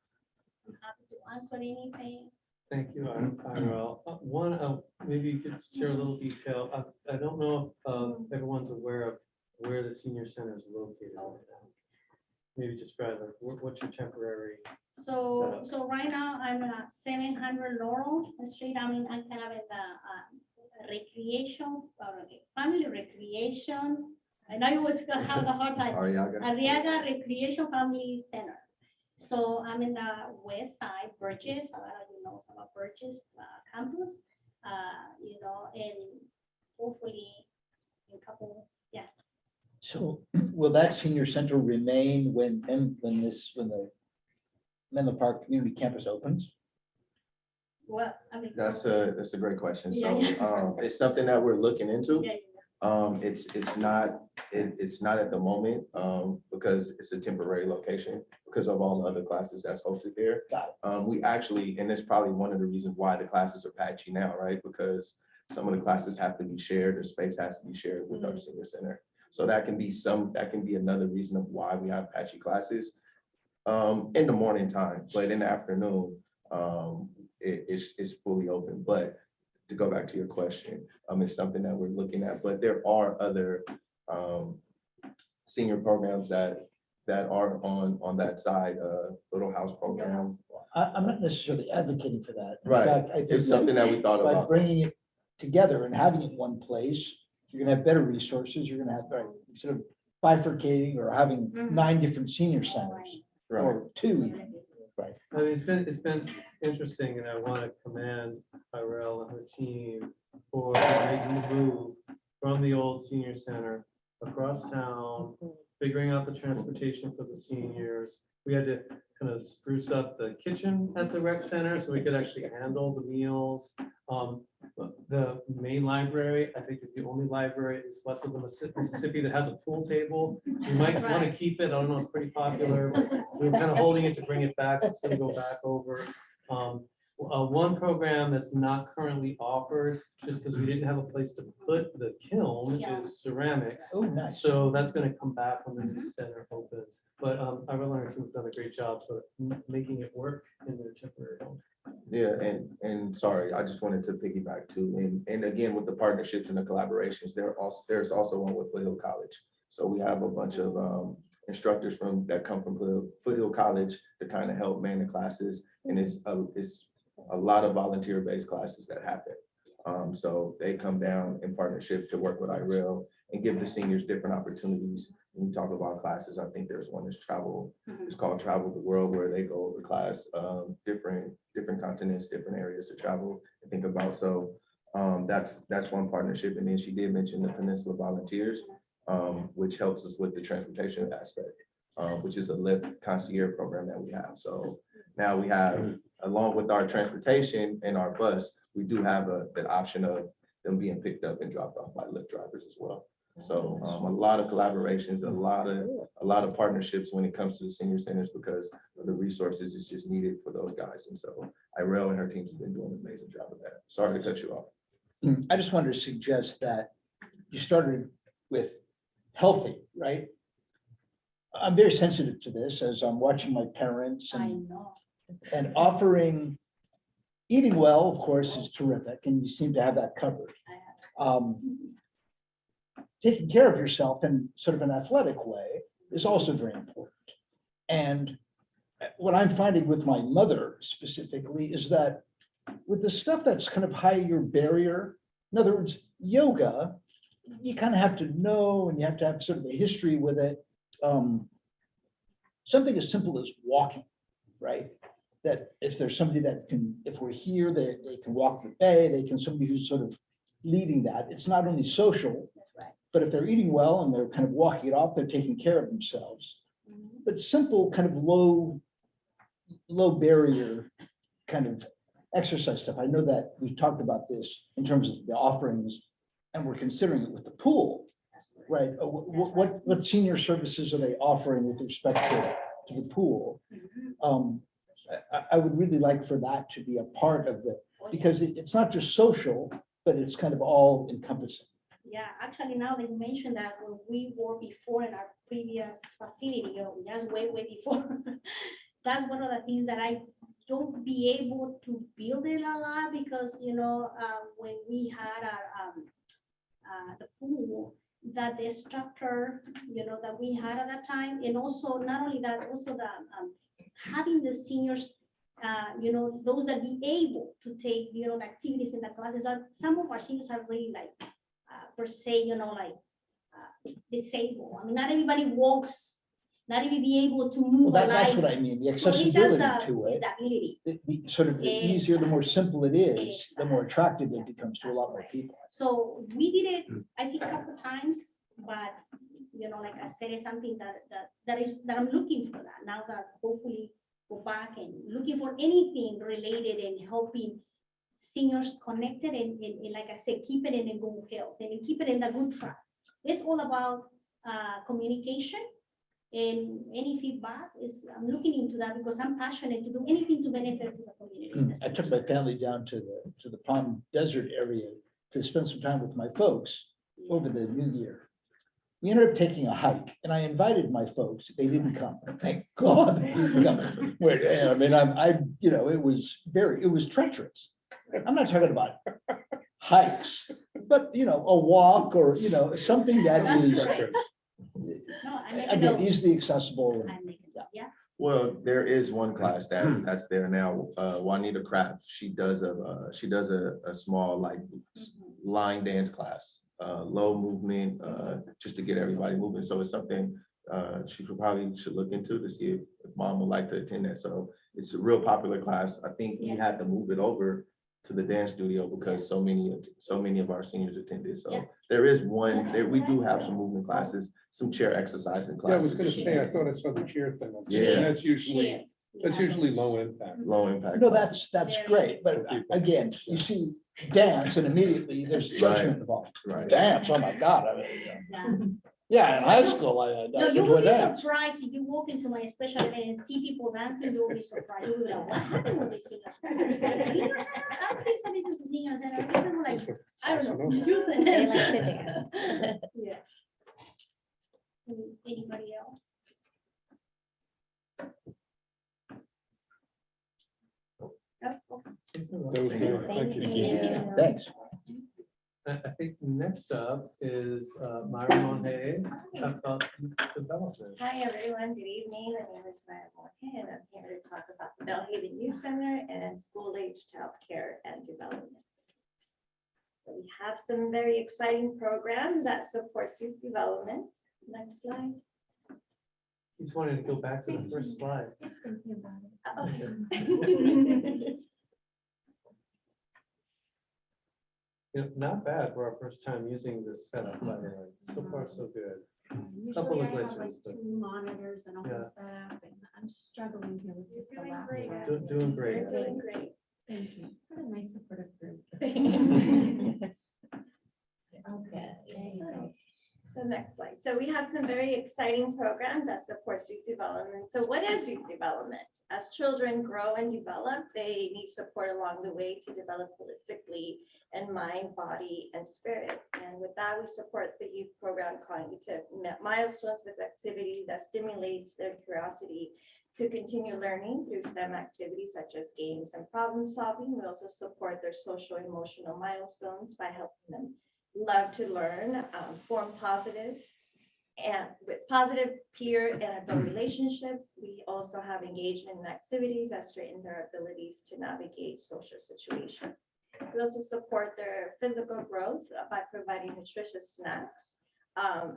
I'm happy to answer anything. Thank you, Irel. Maybe you could share a little detail. I don't know if everyone's aware of where the senior center is located right now. Maybe describe it. What's your temporary? So right now I'm at 700 Laurel Street. I'm kind of in the recreation, family recreation. And I always have a hard time. Arriaga Recreation Family Center. So I'm in the west side, Burgess. A lot of you know about Burgess campus. And hopefully in a couple, yeah. So will that senior center remain when the Menlo Park Community Campus opens? Well, I mean. That's a great question. So Yeah. it's something that we're looking into. Yeah, It's not at the moment because it's a temporary location because of all the other classes that's hosted there. We actually, and that's probably one of the reasons why the classes are patchy now, right? Because some of the classes have to be shared, or space has to be shared with our senior center. So that can be another reason of why we have patchy classes in the morning time, but in the afternoon, it's fully open. But to go back to your question, it's something that we're looking at, but there are other senior programs that are on that side, Little House program. I'm not necessarily advocating for that. In Right. fact, I think It's something that we thought by about. bringing it together and having it in one place, you're gonna have better resources. You're gonna have, instead of bifurcating or having 9 different senior centers or 2 even. Right. I mean, it's been interesting, and I want to commend Irel and her team for making the move from the old senior center across town, figuring out the transportation for the seniors. We had to kind of spruce up the kitchen at the rec center so we could actually handle the meals. The main library, I think, is the only library that's west of the Mississippi that has a pool table. We might want to keep it. I don't know, it's pretty popular. We're kind of holding it to bring it back, so it's going to go back over. One program that's not currently offered, just because we didn't have a place to put the kiln, is ceramics. Oh, nice. So that's going to come back when the new center opens. But I really think we've done a great job sort of making it work in their temporary home. Yeah, and sorry, I just wanted to piggyback too. And again, with the partnerships and the collaborations, there's also one with Foothill College. So we have a bunch of instructors that come from Foothill College to kind of help man the classes. And it's a lot of volunteer-based classes that happen. So they come down in partnership to work with Irel and give the seniors different opportunities. When we talk about classes, I think there's one that's travel. It's called Travel the World, where they go over class, different continents, different areas to travel and think about. So that's one partnership. And then she did mention the Peninsula Volunteers, which helps us with the transportation aspect, which is a Lyft concierge program that we have. So now we have, along with our transportation and our bus, we do have that option of them being picked up and dropped off by Lyft drivers as well. So a lot of collaborations, a lot of partnerships when it comes to the senior centers, because the resources is just needed for those guys. And so Irel and her teams have been doing an amazing job of that. Sorry to cut you off. I just wanted to suggest that you started with healthy, right? I'm very sensitive to this as I'm watching my parents I and, know. and offering, eating well, of course, is terrific, and you seem to have that covered. Taking care of yourself in sort of an athletic way is also very important. And what I'm finding with my mother specifically is that with the stuff that's kind of higher barrier, in other words, yoga, you kind of have to know and you have to have sort of a history with it. Something as simple as walking, right? That if there's somebody that can, if we're here, they can walk the bay, they can, somebody who's sort of leading that. It's not only social, but if they're eating well and they're kind of walking it off, they're taking care of themselves. But simple kind of low barrier kind of exercise stuff. I know that we talked about this in terms of the offerings and we're considering it with the pool, right? What senior services are they offering with respect to the pool? I would really like for that to be a part of the, because it's not just social, but it's kind of all encompassing. Yeah, actually, now that you mentioned that when we were before in our previous facility, just way before, that's one of the things that I don't be able to build it a lot because, when we had our, the pool, that the structure, that we had at that time, and also not only that, also the, having the seniors, those that be able to take, the activities in the classes, some of our seniors are really like, per se, disabled. I mean, not everybody walks, not everybody be able to move. Well, that's what I mean, the So it's just accessibility to it. the ability. The sort of the easier, the more simple it is, the more attractive it becomes to a lot more people. So we did it, I think, a couple of times, but, like I said, it's something that I'm looking for that now that hopefully go back and looking for anything related and helping seniors connected and like I said, keep it in a good health and keep it in a good track. It's all about communication and any feedback is, I'm looking into that because I'm passionate to do anything to benefit the community. I took my family down to the Palm Desert area to spend some time with my folks over the New Year. We ended up taking a hike and I invited my folks. They didn't come. Thank God. They didn't come. Wait, I mean, it was treacherous. I'm not talking about hikes, but a walk or something that That's is correct. No, I never again know. easily accessible. Yeah. Well, there is one class that's there now, Juanita Craft. She does a small like line dance class, low movement, just to get everybody moving. So it's something she should look into to see if mom would like to attend that. So it's a real popular class. I think we had to move it over to the dance studio because so many of our seniors attended. So there is one, we do have some movement classes, some chair exercising Yeah, I classes. was gonna say, I thought I saw the chair thing. up there. Yeah. That's usually low impact. Low impact. No, classes. that's great, but again, you see dance and immediately there's judgment involved. Right. Dance, oh my God, yeah, in high school, I No, you will enjoyed be dance. surprised if you walk into my special event and see people dancing, you will be surprised. You will be like, what happened with these seniors? Seniors, I don't think so, this is a senior center. This is like, I don't know. youth and- They like to dance. Yes. Anybody else? Oh, That was good. Thank you. Thanks. I think next up is Myra Monhay, talk about youth development. Hi, everyone. Good evening. My name is Myra Monhay, and I'm here to talk about the Bellhaven Youth Center and school-age childcare and development. So we have some very exciting programs that supports youth development. Next slide. Just wanted to go back to the first slide. Okay. Not bad for our first time using this setup, by the way. So far, so good. Couple Usually of I have like glitches, but 2 monitors and all Yeah. this stuff, and I'm struggling here with just the Doing great. laptop. Doing great. You're doing great. Thank you. What a nice supportive group. Okay. There you go. So So next slide. So we have some very exciting programs that support youth development. So what is youth development? As children grow and develop, they need support along the way to develop holistically in mind, body, and spirit. And with that, we support the youth program cognitive milestones with activities that stimulates their curiosity to continue learning through STEM activities such as games and problem solving. We also support their social emotional milestones by helping them love to learn, form positive and with positive peer and adult relationships. We also have engagement in activities that strengthen their abilities to navigate social situations. We also support their physical growth by providing nutritious snacks,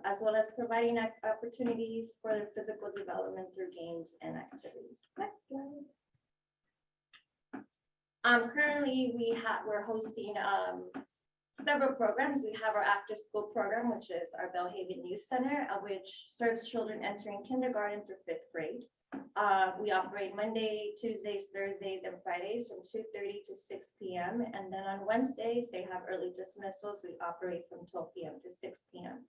as well as providing opportunities for their physical development through games and activities. Next slide. Currently, we're hosting several programs. We have our after-school program, which is our Belhaven Youth Center, which serves children entering kindergarten through 5th grade. We operate Monday, Tuesdays, Thursdays, and Fridays from 2:30 to 6 p.m. And then on Wednesdays, they have early dismissals. We operate from 12 p.m. to 6 p.m.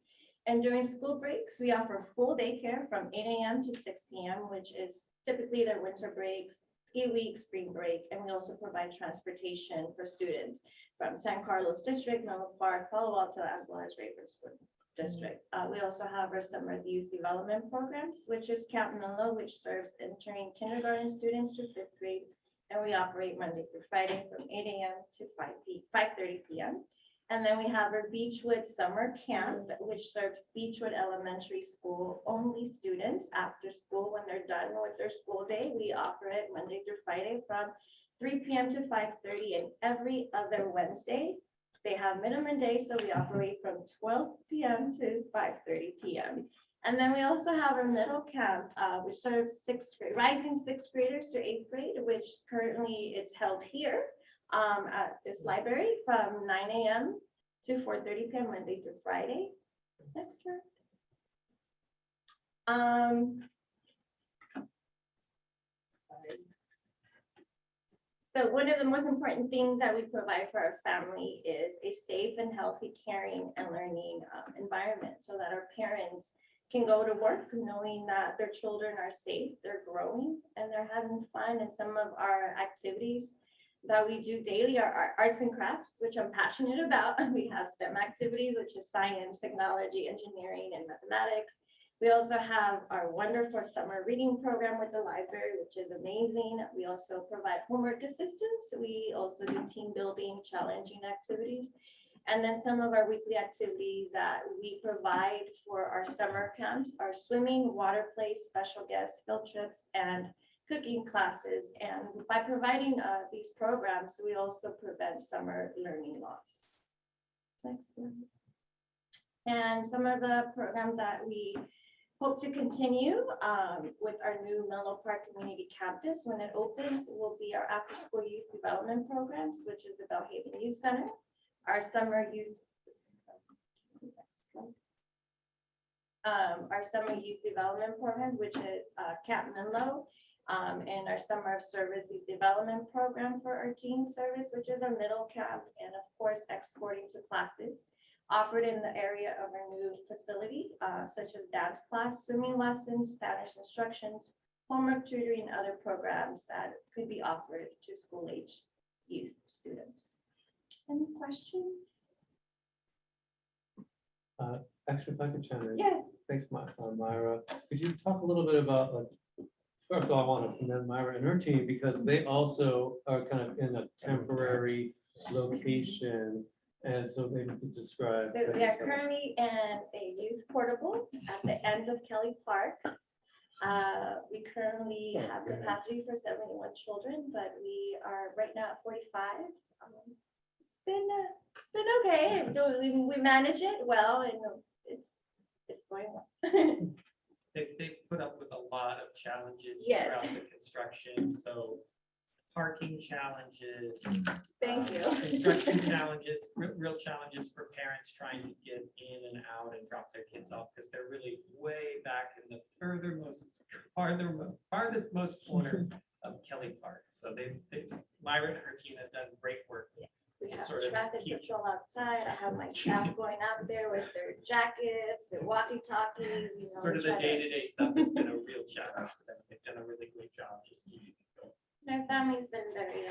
And during school breaks, we offer full daycare from 8 a.m. to 6 p.m., which is typically their winter breaks, ski week, spring break. And we also provide transportation for students from San Carlos District, Menlo Park, Palo Alto, as well as Ravenswood District. We also have our summer youth development programs, which is Camp Menlo, which serves entering kindergarten students to 5th grade. And we operate Monday through Friday from 8 a.m. to 5:30 p.m. And then we have our Beechwood Summer Camp, which serves Beechwood Elementary School only students after school. When they're done with their school day, we offer it Monday through Friday from 3 p.m. to 5:30, and every other Wednesday. They have minimum days, so we operate from 12 p.m. to 5:30 p.m. And then we also have our middle camp, which serves rising 6th graders to 8th grade, which currently it's held here at this library from 9 a.m. to 4:30 p.m. Monday through Friday. Next slide. So one of the most important things that we provide for our family is a safe and healthy, caring and learning environment so that our parents can go to work knowing that their children are safe, they're growing, and they're having fun. And some of our activities that we do daily are arts and crafts, which I'm passionate about. We have STEM activities, which is science, technology, engineering, and mathematics. We also have our wonderful summer reading program with the library, which is amazing. We also provide homework assistance. We also do team building, challenging activities. And then some of our weekly activities that we provide for our summer camps are swimming, water play, special guests, field trips, and cooking classes. And by providing these programs, we also prevent summer learning loss. Next one. And some of the programs that we hope to continue with our new Menlo Park Community Campus. When it opens, will be our after-school youth development programs, which is the Belhaven Youth Center, our summer youth development programs, which is Camp Menlo, and our summer service youth development program for our teen service, which is our middle camp, and of course, exporting to classes offered in the area of our new facility, such as dance class, swimming lessons, Spanish instructions, homework tutoring, and other programs that could be offered to school-age youth students. Any questions? Actually, if I could chime in. Yes. Thanks, Myra. Could you talk a little bit about, like, first of all, I want to commend Myra and her team because they also are kind of in a temporary location. And so maybe you could describe. So we are currently in a youth portable at the end of Kelly Park. We currently have capacity for 71 children, but we are right now at 45. It's been okay. We manage it well, and it's going well. They put up with a lot of challenges Yes. throughout the construction, so parking challenges. Thank you. Construction challenges, real challenges for parents trying to get in and out and drop their kids off because they're really way back in the farthest most corner of Kelly Park. So Myra and her team have done great work We to have sort of traffic keep. patrol outside. I have my staff going out there with their jackets, their walkie-talkies, you know. Sort of the try to- day-to-day stuff has been a real challenge for them. They've done a really great job just keeping it going. Their family's been very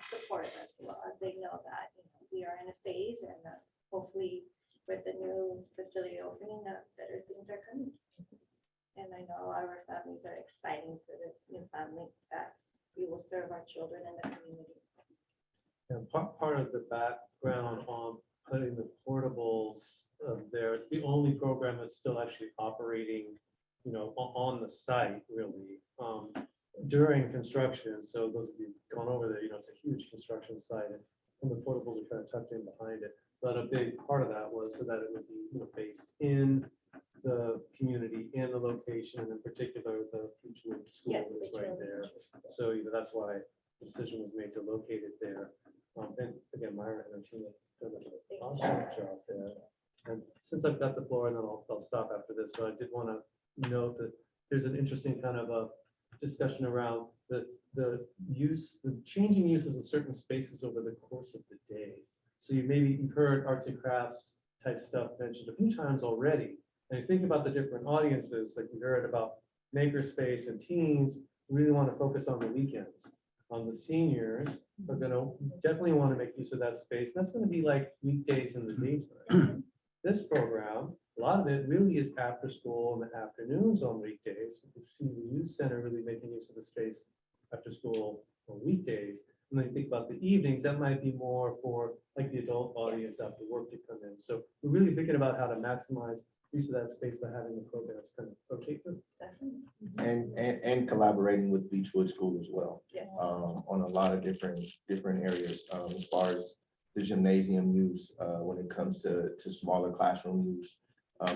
supportive as well, as they know that, you know, we are in a phase and hopefully with the new facility opening, better things are coming. And I know our families are excited for this new family that we will serve our children in the community. And part of the background on putting the portables there, it's the only program that's still actually operating, you know, on the site really, during construction. So those of you who've gone over there, you know, it's a huge construction site and the portables are kind of tucked in behind it. But a big part of that was so that it would be, you know, based in the community and the location, and in particular, the Beechwood School Yes, is Beechwood right there. Elementary School. So, you know, that's why the decision was made to locate it there. And again, Myra and her team have done an awesome job there. And since I've got the floor, and then I'll stop after this, but I did want to note that there's an interesting kind of a discussion around the changing uses of certain spaces over the course of the day. So you've heard arts and crafts type stuff mentioned a few times already. And you think about the different audiences, like we heard about makerspace and teens, really want to focus on the weekends. The seniors are gonna definitely want to make use of that space. That's gonna be like weekdays in the daytime. This program, a lot of it really is after school in the afternoons on weekdays. You can see the youth center really making use of the space after school on weekdays. And then you think about the evenings, that might be more for like the adult audience after work to come in. So we're really thinking about how to maximize use of that space by having the programs kind of rotate through. And collaborating with Beechwood School as well. Yes. On a lot of different areas, as far as the gymnasium use, when it comes to smaller classroom use,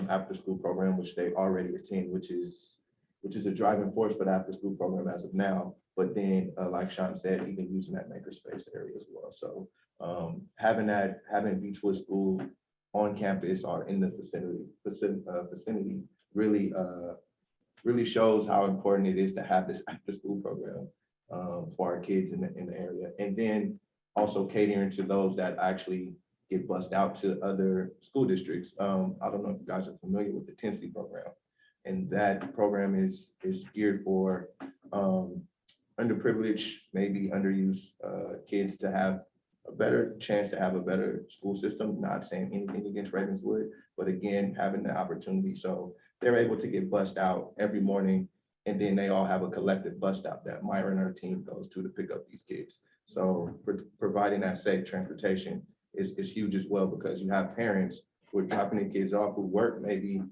after school program, which they already attend, which is a driving force for the after school program as of now. But then, like Sean said, even using that makerspace area as well. So having Beechwood School on campus or in the vicinity really shows how important it is to have this after school program for our kids in the area. And then also catering to those that actually get bused out to other school districts. I don't know if you guys are familiar with the Tinsley program. And that program is geared for underprivileged, maybe underused kids to have a better chance to have a better school system. Not saying anything against Ravenswood, but again, having the opportunity. So they're able to get bussed out every morning, and then they all have a collective bus stop that Myra and her team goes to pick up these kids. So providing that safe transportation is huge as well, because you have parents who are dropping their kids off who work maybe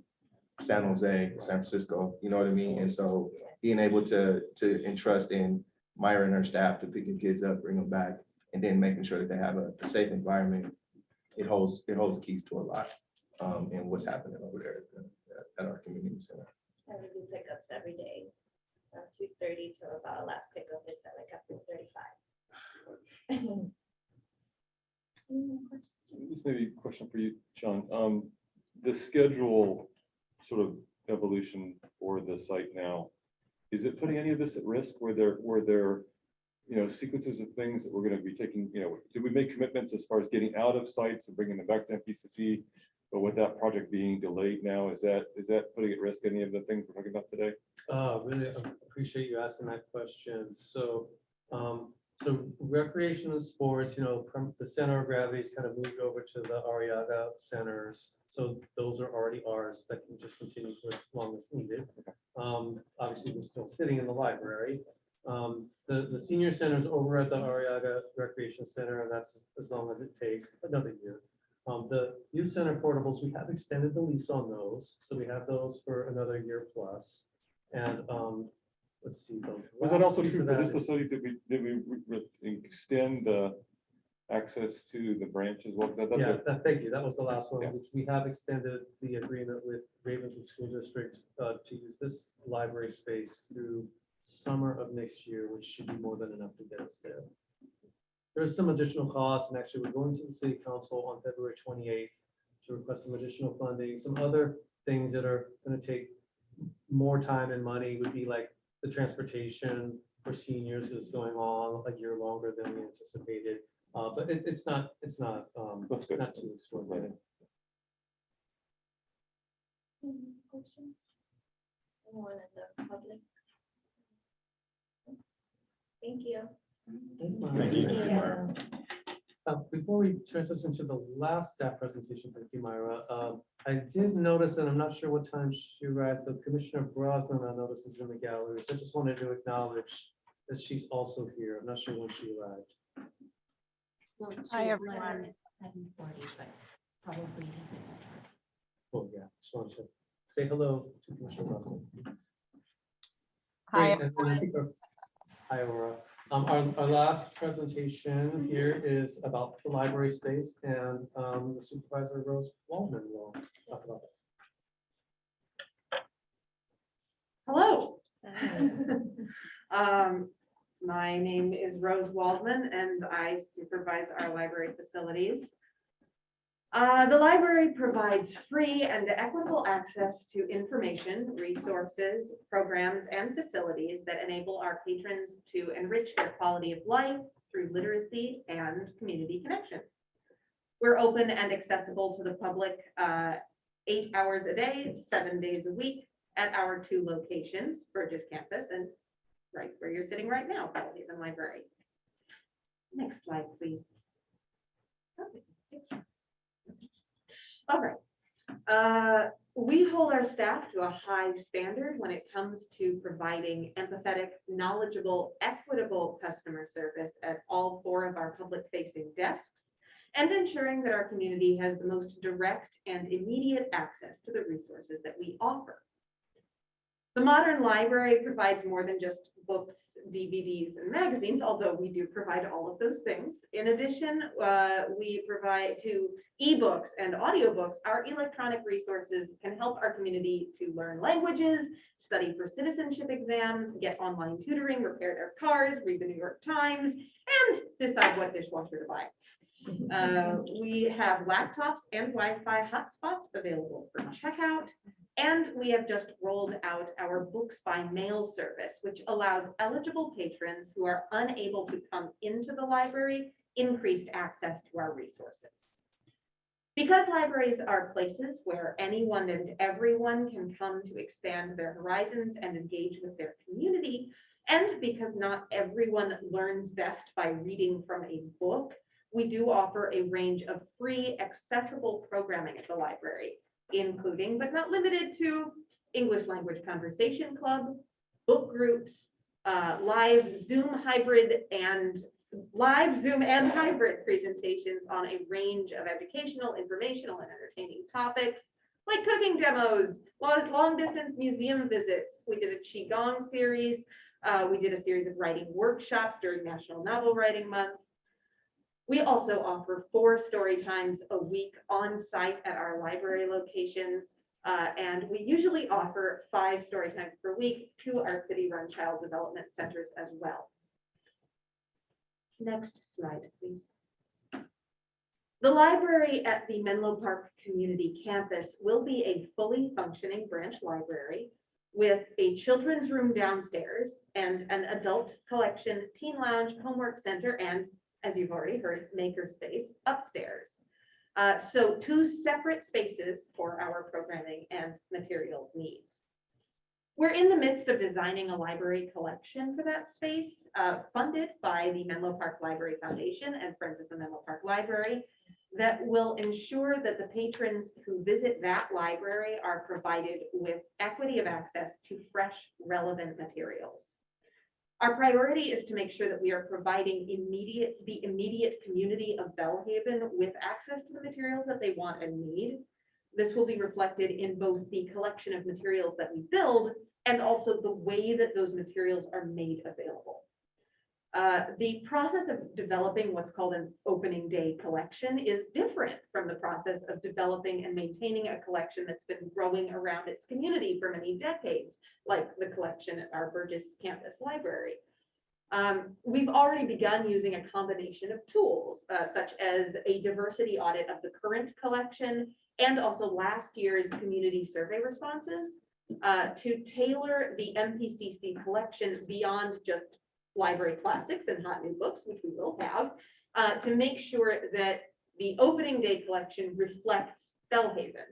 San Jose, San Francisco, you know what I mean? And so being able to entrust in Myra and her staff to pick your kids up, bring them back, and then making sure that they have a safe environment, it holds keys to a lot in what's happening over there at our community center. And we do pickups every day, 2:30 to about last pickup is at like 4:35. This may be a question for you, John. The schedule sort of evolution for the site now, is it putting any of this at risk? Were there sequences of things that we're going to be taking, did we make commitments as far as getting out of sites and bringing them back to MPCC? But with that project being delayed now, is that putting at risk any of the things we're talking about today? Really appreciate you asking that question. So, recreation and sports, the center of gravity is kind of moved over to the Arriaga centers. So those are already ours that can just continue for as long as needed. Obviously, we're still sitting in the library. The senior center is over at the Arriaga Recreation Center, and that's as long as it takes, another year. The youth center portables, we have extended the lease on those, so we have those for another year plus. And let's see. Was that also true for this facility? Did we extend the access to the branch as well? Yeah, thank you. That was the last one, which we have extended the agreement with Ravenswood School District to use this library space through summer of next year, which should be more than enough to get us there. There's some additional costs, and actually we're going to the city council on February 28th to request some additional funding. Some other things that are going to take more time and money would be like the transportation for seniors is going on a year longer than we anticipated. But it's not, That's good. not too extraordinary. Questions? Anyone in the public? Thank you. Thank you. Myra. Before we transition to the last staff presentation, thank you, Myra. I did notice, and I'm not sure what time she arrived, the Commissioner Brosnan, I noticed is in the gallery. So I just wanted to acknowledge that she's also here. I'm not sure when she arrived. Well, Hi, she's everyone. 11:40, but probably. Oh, yeah, just wanted to say hello to Commissioner Brosnan. Hi, Great, and then I think hi, Aurora. Our last presentation here is about the library space, and the Supervisor Rose Waldman will talk about it. Hello. My name is Rose Waldman and I supervise our library facilities. The library provides free and equitable access to information, resources, programs, and facilities that enable our patrons to enrich their quality of life through literacy and community connection. We're open and accessible to the public 8 hours a day, 7 days a week at our 2 locations, Burgess Campus and right where you're sitting right now, Bellhaven Library. Next slide, please. All right. We hold our staff to a high standard when it comes to providing empathetic, knowledgeable, equitable customer service at all 4 of our public-facing desks and ensuring that our community has the most direct and immediate access to the resources that we offer. The modern library provides more than just books, DVDs, and magazines, although we do provide all of those things. In addition, we provide to ebooks and audiobooks. Our electronic resources can help our community to learn languages, study for citizenship exams, get online tutoring, repair their cars, read the New York Times, and decide what dishwasher to buy. We have laptops and Wi-Fi hotspots available for checkout. And we have just rolled out our Books by Mail service, which allows eligible patrons who are unable to come into the library increased access to our resources. Because libraries are places where anyone and everyone can come to expand their horizons and engage with their community, and because not everyone learns best by reading from a book, we do offer a range of free, accessible programming at the library, including but not limited to English Language Conversation Club, book groups, live Zoom and hybrid presentations on a range of educational, informational, and entertaining topics like cooking demos, long distance museum visits. We did a Qigong series. We did a series of writing workshops during National Novel Writing Month. We also offer 4 story times a week on site at our library locations. And we usually offer 5 story times per week to our city-run child development centers as well. Next slide, please. The library at the Menlo Park Community Campus will be a fully functioning branch library with a children's room downstairs and an adult collection, teen lounge, homework center, and, as you've already heard, makerspace upstairs. So 2 separate spaces for our programming and materials needs. We're in the midst of designing a library collection for that space, funded by the Menlo Park Library Foundation and Friends of the Menlo Park Library, that will ensure that the patrons who visit that library are provided with equity of access to fresh, relevant materials. Our priority is to make sure that we are providing the immediate community of Bellhaven with access to the materials that they want and need. This will be reflected in both the collection of materials that we build and also the way that those materials are made available. The process of developing what's called an opening day collection is different from the process of developing and maintaining a collection that's been growing around its community for many decades, like the collection at our Burgess Campus Library. We've already begun using a combination of tools, such as a diversity audit of the current collection and also last year's community survey responses to tailor the MPCC collection beyond just library classics and hot new books, which we will have, to make sure that the opening day collection reflects Bellhaven.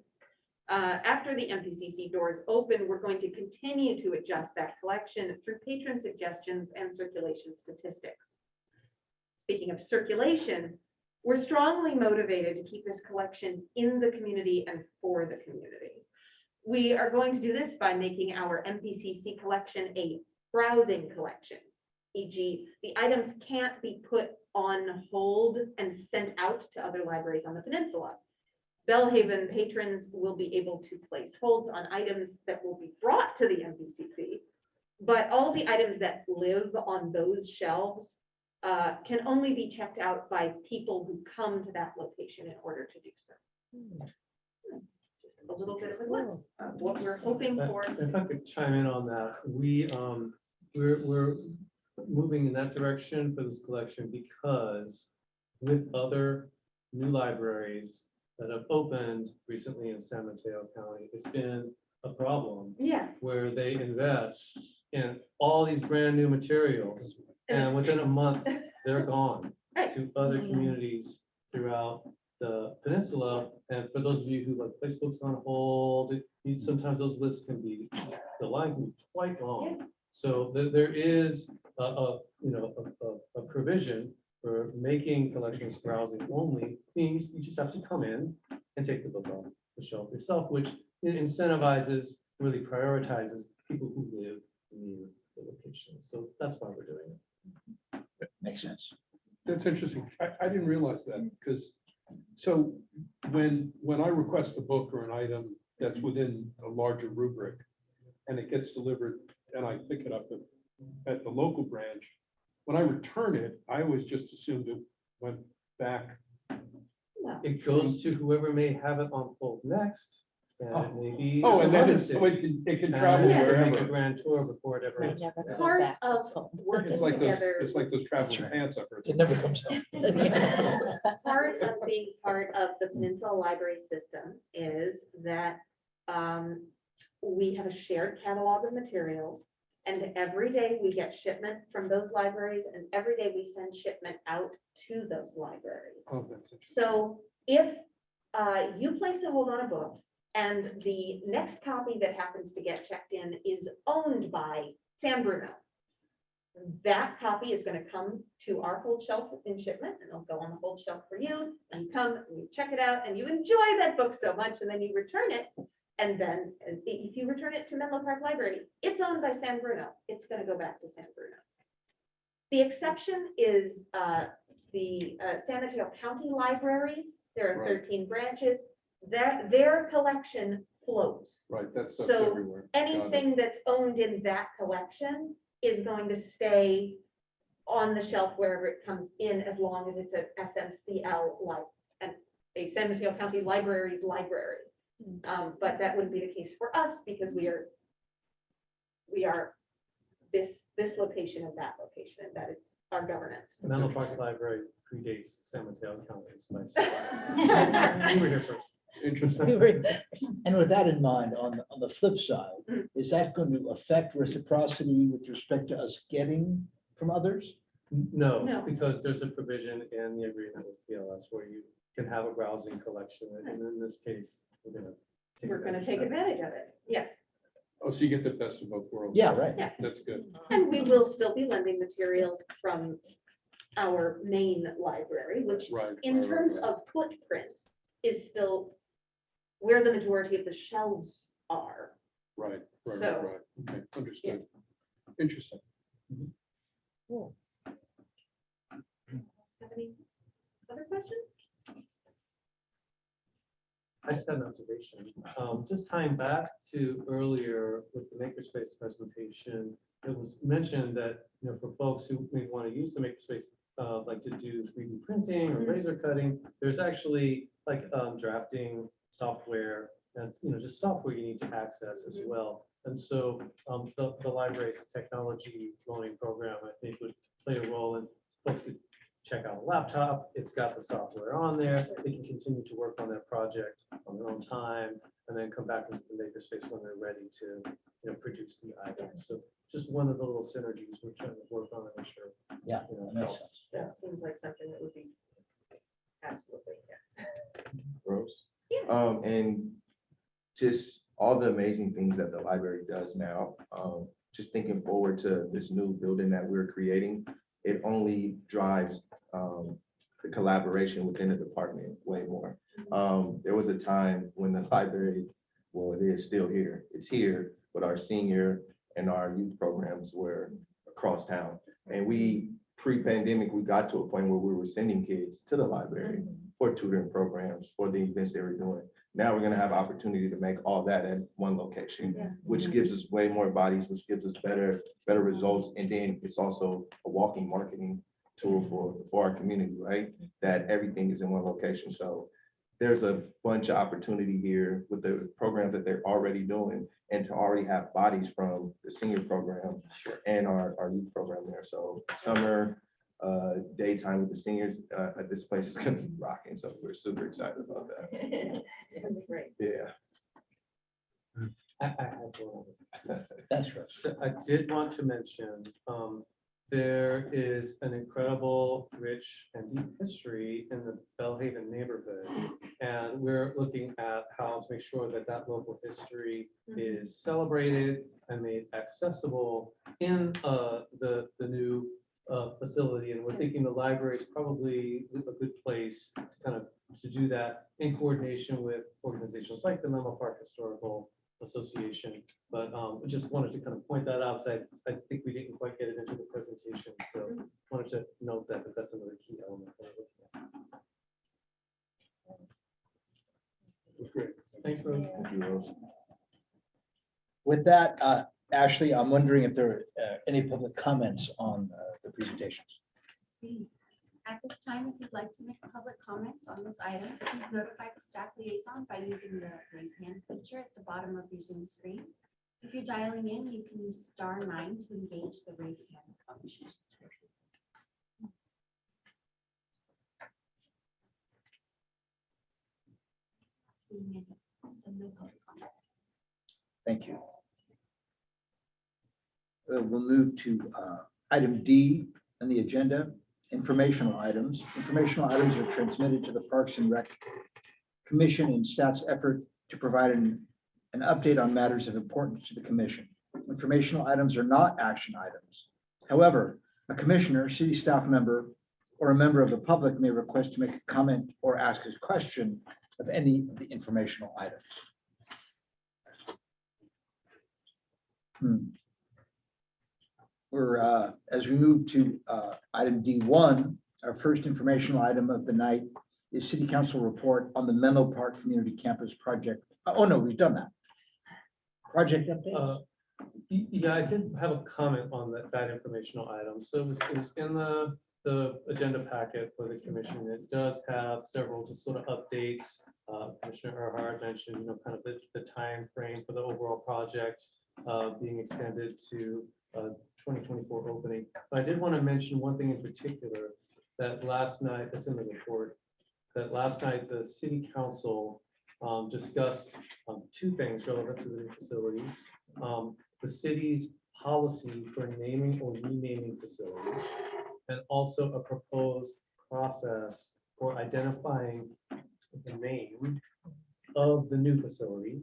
After the MPCC doors open, we're going to continue to adjust that collection through patron suggestions and circulation statistics. Speaking of circulation, we're strongly motivated to keep this collection in the community and for the community. We are going to do this by making our MPCC collection a browsing collection, e.g. the items can't be put on hold and sent out to other libraries on the peninsula. Bellhaven patrons will be able to place holds on items that will be brought to the MPCC, but all the items that live on those shelves can only be checked out by people who come to that location in order to do so. Just a little bit of a glimpse of what we're hoping for. If I could chime in on that, we're moving in that direction for this collection because with other new libraries that have opened recently in San Mateo County, it's been a problem. Yes. Where they invest in all these brand new materials and within a month, they're gone to other communities throughout the peninsula. And for those of you who like place books on hold, sometimes those lists can be, the line can be quite long. So there is a provision for making collections browsing only, means you just have to come in and take the book off the shelf yourself, which incentivizes, really prioritizes people who live near the location. So that's why we're doing it. Makes sense. That's interesting. I didn't realize that because, so when I request a book or an item that's within a larger rubric and it gets delivered and I pick it up at the local branch, when I return it, I always just assumed it went back. It goes to whoever may have it on hold next. And maybe. Oh, and some then other it's, so city. it can And travel they make wherever. a grand tour before it ever. ends. Part of working It's like those, together. it's like those traveling pants I've heard. It never comes out. Part of being part of the Peninsula Library System is that we have a shared catalog of materials. And every day we get shipment from those libraries and every day we send shipment out to those libraries. Oh, that's interesting. So if you place a hold on a book and the next copy that happens to get checked in is owned by San Bruno, that copy is going to come to our hold shelf in shipment and it'll go on the hold shelf for you. And you come and you check it out and you enjoy that book so much and then you return it. And then if you return it to Menlo Park Library, it's owned by San Bruno. It's going to go back to San Bruno. The exception is the San Mateo County libraries. There are 13 branches. Their collection floats. Right, that stuff's So everywhere. Got it. anything that's owned in that collection is going to stay on the shelf wherever it comes in, as long as it's a SMCL like a San Mateo County Libraries library. But that wouldn't be the case for us because we are this location and that location, and that is our governance. Menlo Park Library predates San Mateo County. We were here first. Interesting. And with that in mind, on the flip side, is that going to affect reciprocity with respect to us getting from others? No, No. because there's a provision in the agreement with PLS where you can have a browsing collection. And in this case, we're gonna take advantage of it. Yes. Oh, so you get the best of both worlds. Yeah, right. Yeah. That's good. And we will still be lending materials from our main library, which Right, in right, terms right. of footprint is still where the majority of the shelves are. Right, right, So- right, right. Okay, understood. Interesting. Have any other questions? I just had an observation, just tying back to earlier with the Makerspace presentation, it was mentioned that, for folks who may want to use the Makerspace, like to do 3D printing or laser cutting, there's actually like drafting software, that's, just software you need to access as well. And so the library's technology loaning program, I think, would play a role, and folks could check out a laptop, it's got the software on there, they can continue to work on their project on their own time, and then come back into the makerspace when they're ready to, produce the items. So just one of the little synergies we're trying to work on, I'm sure. Yeah, that makes help. sense. That seems like something that would be absolutely, yes. Rose. And just all the amazing things that the library does now. Just thinking forward to this new building that we're creating, it only drives the collaboration within the department way more. There was a time when the library, well, it is still here. It's here, but our senior and our youth programs were across town. And we, pre-pandemic, we got to a point where we were sending kids to the library for tutoring programs, for the events they were doing. Now we're gonna have opportunity to make all that at one location, which gives us way more bodies, which gives us better results. And then it's also a walking marketing tool for our community, right? That everything is in one location. So there's a bunch of opportunity here with the programs that they're already doing and to already have bodies from the senior program and our youth program there. So summer, daytime with the seniors at this place is gonna be rocking. So we're super excited about that. Great. Yeah. I have one other. Thanks, Russ. So I did want to mention, there is an incredible, rich and deep history in the Bellhaven neighborhood. And we're looking at how to make sure that that local history is celebrated and made accessible in the new facility. And we're thinking the library is probably a good place to kind of to do that in coordination with organizations like the Menlo Park Historical Association. But I just wanted to kind of point that out. I think we didn't quite get it into the presentation. So wanted to note that that's another key element that we're looking at. Great. Thanks, Rose. Thank you, Rose. With that, Ashley, I'm wondering if there are any public comments on the presentations. At this time, if you'd like to make a public comment on this item, please notify the staff liaison by using the raise hand feature at the bottom of your Zoom screen. If you're dialing in, you can use *9 to engage the raise hand function. Seeing any, so no public comments. Thank you. We'll move to item D on the agenda, informational items. Informational items are transmitted to the Parks and Rec Commission in staff's effort to provide an update on matters of importance to the commission. Informational items are not action items. However, a commissioner, city staff member, or a member of the public may request to make a comment or ask a question of any of the informational items. We're, as we move to item D1, our first informational item of the night is City Council report on the Menlo Park Community Campus project. Oh, no, we've done that. Project update? Yeah, I did have a comment on that informational item. So it was in the agenda packet for the commission. It does have several just sort of updates. Commissioner Earhart mentioned, kind of the time frame for the overall project being extended to 2024 opening. But I did want to mention one thing in particular that last night, that's in the report, that last night the city council discussed two things relevant to the new facility. The city's policy for naming or renaming facilities, and also a proposed process for identifying the name of the new facility,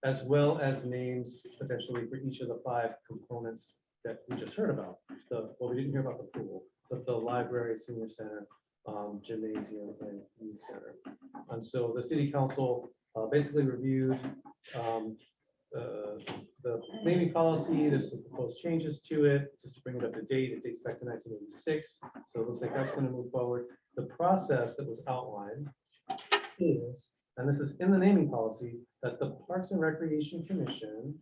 as well as names potentially for each of the 5 components that we just heard about. Well, we didn't hear about the pool, but the library, senior center, gymnasium, and youth center. And so the city council basically reviewed the naming policy. There's some proposed changes to it, just to bring it up to date. It dates back to 1986. So it looks like that's going to move forward. The process that was outlined is, and this is in the naming policy, that the Parks and Recreation Commission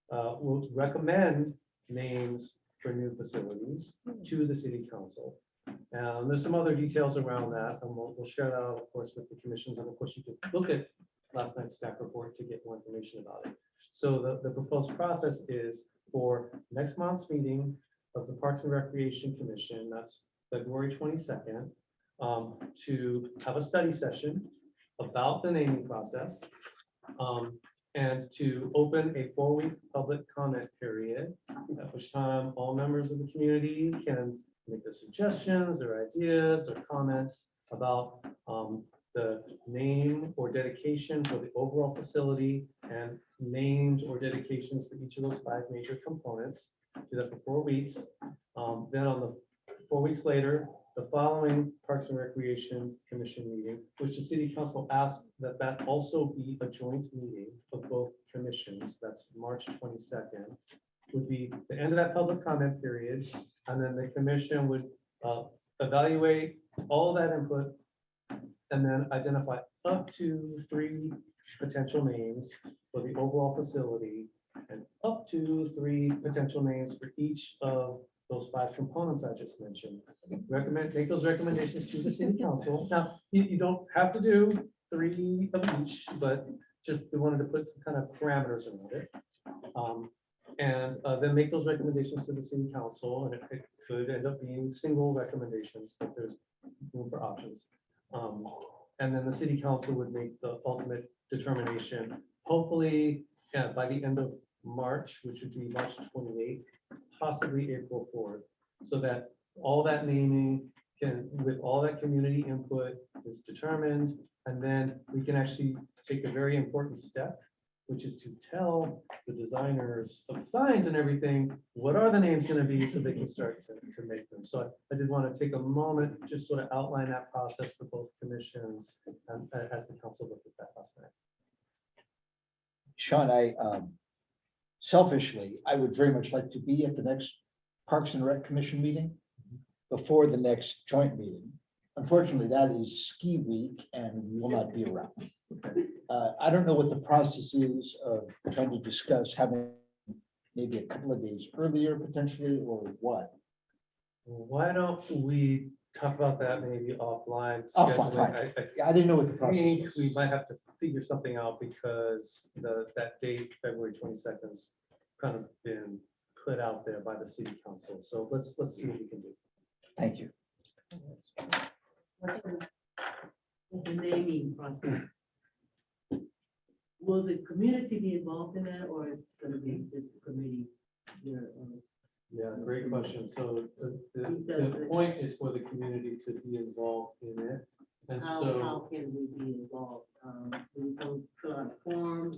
will recommend names for new facilities to the city council. There's some other details around that, and we'll share that, of course, with the commissions. And of course, you can look at last night's staff report to get more information about it. So the proposed process is for next month's meeting of the Parks and Recreation Commission, that's February 22nd, to have a study session about the naming process, and to open a 4-week public comment period, at which time all members of the community can make their suggestions or ideas or comments about the name or dedication for the overall facility and names or dedications for each of those 5 major components. Do that for 4 weeks. Then on the 4 weeks later, the following Parks and Recreation Commission meeting, which the city council asked that that also be a joint meeting of both commissions, that's March 22nd, would be the end of that public comment period. And then the commission would evaluate all that input and then identify up to 3 potential names for the overall facility and up to 3 potential names for each of those 5 components I just mentioned. Make those recommendations to the city council. Now, you don't have to do 3 of each, but just we wanted to put some kind of parameters around it. And then make those recommendations to the city council, and it could end up being single recommendations, but there's room for options. And then the city council would make the ultimate determination, hopefully by the end of March, which would be March 28th, possibly April 4th, so that all that naming can, with all that community input, is determined. And then we can actually take a very important step, which is to tell the designers of signs and everything, what are the names going to be, so they can start to make them. So I did want to take a moment, just sort of outline that process for both commissions as the council looked at that last night. Sean, selfishly, I would very much like to be at the next Parks and Rec Commission meeting before the next joint meeting. Unfortunately, that is ski week and we will not be around. I don't know what the process is of trying to discuss having maybe a couple of days earlier potentially, or what. Why don't we talk about that maybe offline? Oh, fine, scheduling? fine. Yeah, I didn't know what the process think was. we might have to figure something out because that date, February 22nd, has kind of been put out there by the city council. So let's see what we can do. Thank you. The naming process. Will the community be involved in that, or is it going to be this committee? Yeah, great question. So the point is for the community to be involved in it. And How so, can we be involved? We don't fill out a form,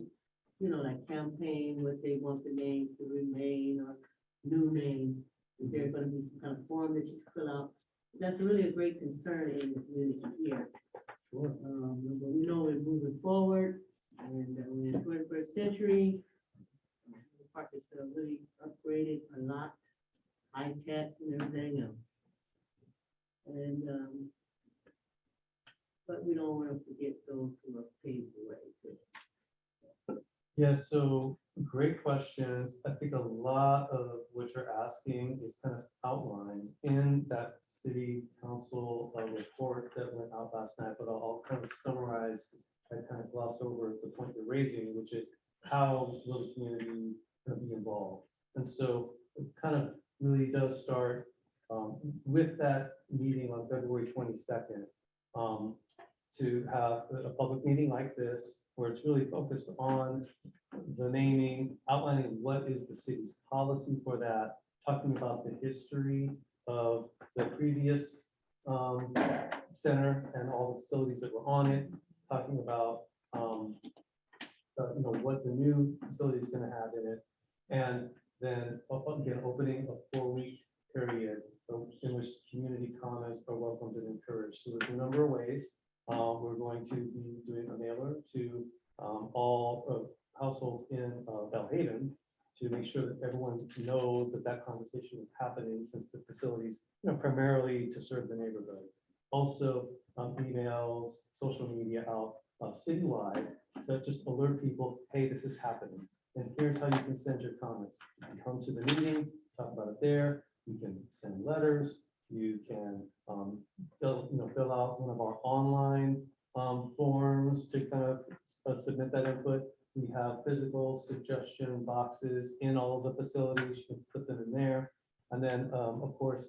like campaign, what they want the name to remain or new name. Is there going to be some kind of form that you fill out? That's really a great concern in the community here. sure. But we know we're moving forward and we're in the 21st century. The park is really upgraded a lot, high tech and everything else. And, but we don't want to forget those who have paved the way. Yeah, so great questions. I think a lot of what you're asking is kind of outlined in that city council report that went out last night, but I'll kind of summarize. I kind of glossed over the point you're raising, which is how will the community kind of be involved? And so it kind of really does start with that meeting on February 22nd to have a public meeting like this, where it's really focused on the naming, outlining what is the city's policy for that, talking about the history of the previous center and all the facilities that were on it, talking about what the new facility is going to have in it, and then again opening a 4-week period in which community comments are welcomed and encouraged. So there's a number of ways. We're going to be doing a mailer to all households in Belhaven to make sure that everyone knows that that conversation is happening, since the facilities, primarily to serve the neighborhood. Also, emails, social media out citywide to just alert people, hey, this is happening. And here's how you can send your comments. You can come to the meeting, talk about it there. You can send letters. You can fill out one of our online forms to kind of submit that input. We have physical suggestion boxes in all of the facilities. You can put them in there. And then, of course,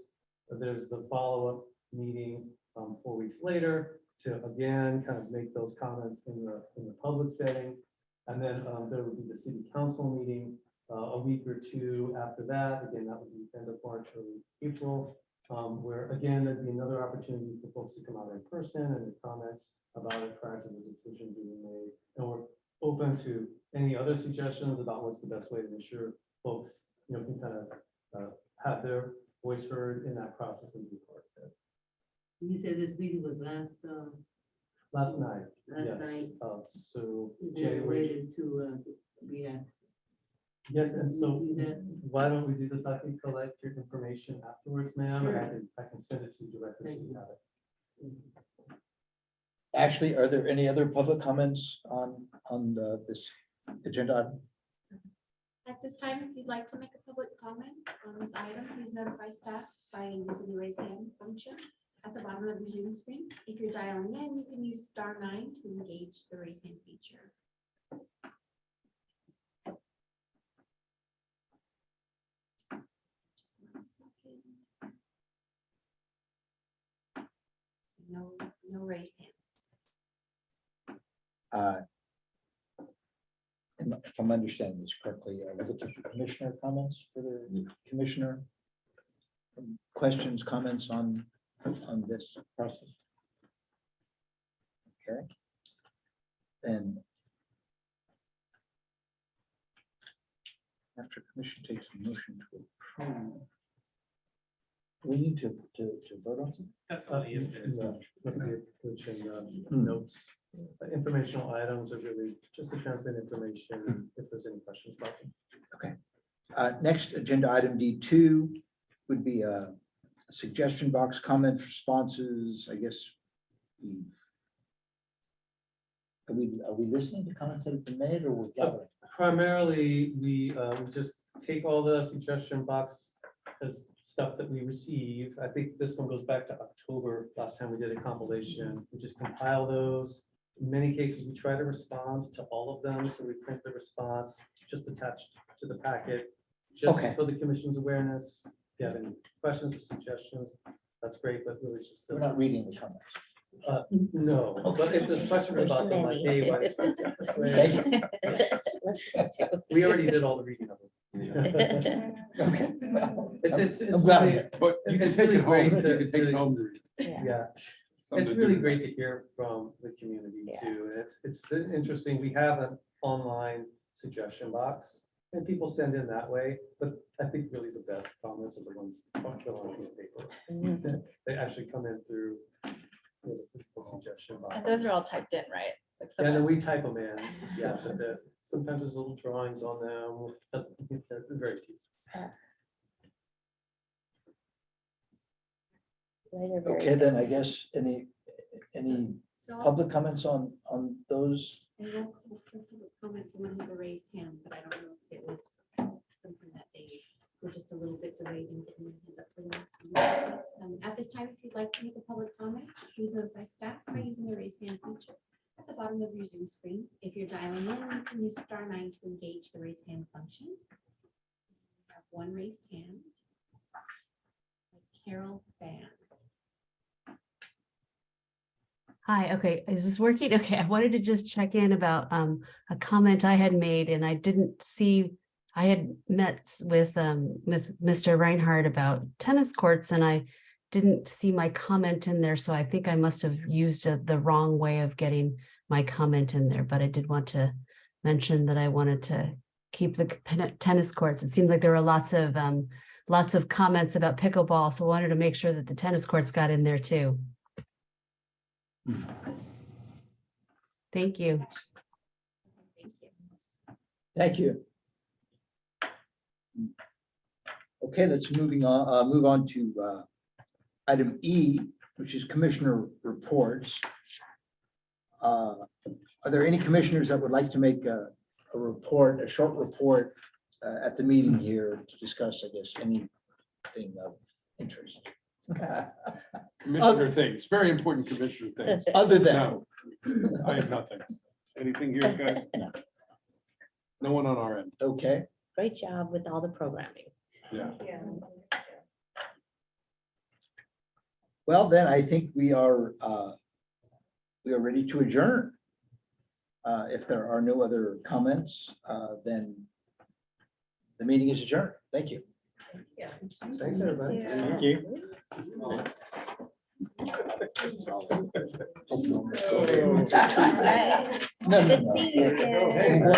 there's the follow-up meeting 4 weeks later to again, kind of make those comments in the public setting. And then there would be the city council meeting a week or two after that. Again, that would be end of March, early April, where again, there'd be another opportunity for folks to come out in person and make comments about it prior to the decision being made. And we're open to any other suggestions about what's the best way to ensure folks, can kind of have their voice heard in that process and be part of it. You said this meeting was Last night, last yes. night. So Is there a January. way to react? Yes, and so Do that? why don't we do this? I can collect your information afterwards, ma'am, and Sure. I can send it to you directly so you have it. Ashley, are there any other public comments on this agenda item? At this time, if you'd like to make a public comment on this item, please notify staff by using the raise hand function at the bottom of your Zoom screen. If you're dialing in, you can use *9 to engage the raise hand feature. Just 1 second. So no raised hands. If I'm understanding this correctly, we're looking for commissioner comments for the commissioner. Questions, comments on this process? Okay. Then after commission takes a motion to approve, we need to vote on it? That's only if there's must be a commission, notes. Informational items are really just to transmit information if there's any questions about them. Next, agenda item D2 would be a suggestion box, comment responses, I guess. Are we listening to comments that have been made or we're gathering? Primarily, we just take all the suggestion box as stuff that we receive. I think this one goes back to October, last time we did a compilation. We just compile those. In many cases, we try to respond to all of them, so we print the response just attached to the packet, just Okay. for the commission's awareness. If you have any questions or suggestions, that's great, but really it's just. We're not reading the comments. No, but if there's questions about them, like, hey, why did you do it this way? We already did all the reading of them. It's I'm glad. really- But you can it's take really it home, great you to- can take it to- home to read. Yeah, Something it's to really do. great to hear from the community too. And it's interesting. We have an online suggestion box and people send in that way. But I think really the best comments are the ones on a piece of paper. They actually come in through the physical suggestion box. And those are all typed in, right? Like And then someone- we type them in. Yeah, but sometimes there's little drawings on them. They're very cute. Okay, then I guess any So public comments on those? I will call for public comment, someone has a raised hand, but I don't know if it was something that they were just a little bit delayed and didn't end up doing this. At this time, if you'd like to make a public comment, please notify staff by using the raise hand feature at the bottom of your Zoom screen. If you're dialing in, you can use *9 to engage the raise hand function. We have one raised hand. Carol Fan. Hi, okay, is this working? Okay, I wanted to just check in about a comment I had made and I didn't see, I had met with Mr. Reinhardt about tennis courts and I didn't see my comment in there, so I think I must have used the wrong way of getting my comment in there, but I did want to mention that I wanted to keep the tennis courts. It seems like there were lots of comments about pickleball, so I wanted to make sure that the tennis courts got in there too. Thank you. Thank you. Okay, let's move on to item E, which is commissioner reports. Are there any commissioners that would like to make a report, a short report at the meeting here to discuss, I guess, anything of interest? Commissioner things, very important commissioner things. Other than. No, I have nothing. Anything here, guys? No one on our end. Okay. Great job with all the programming. Yeah. Well, then I think we are ready to adjourn. If there are no other comments, then the meeting is adjourned. Thank you. Thanks, everybody. Thank you. No, no, no. Good seeing you again.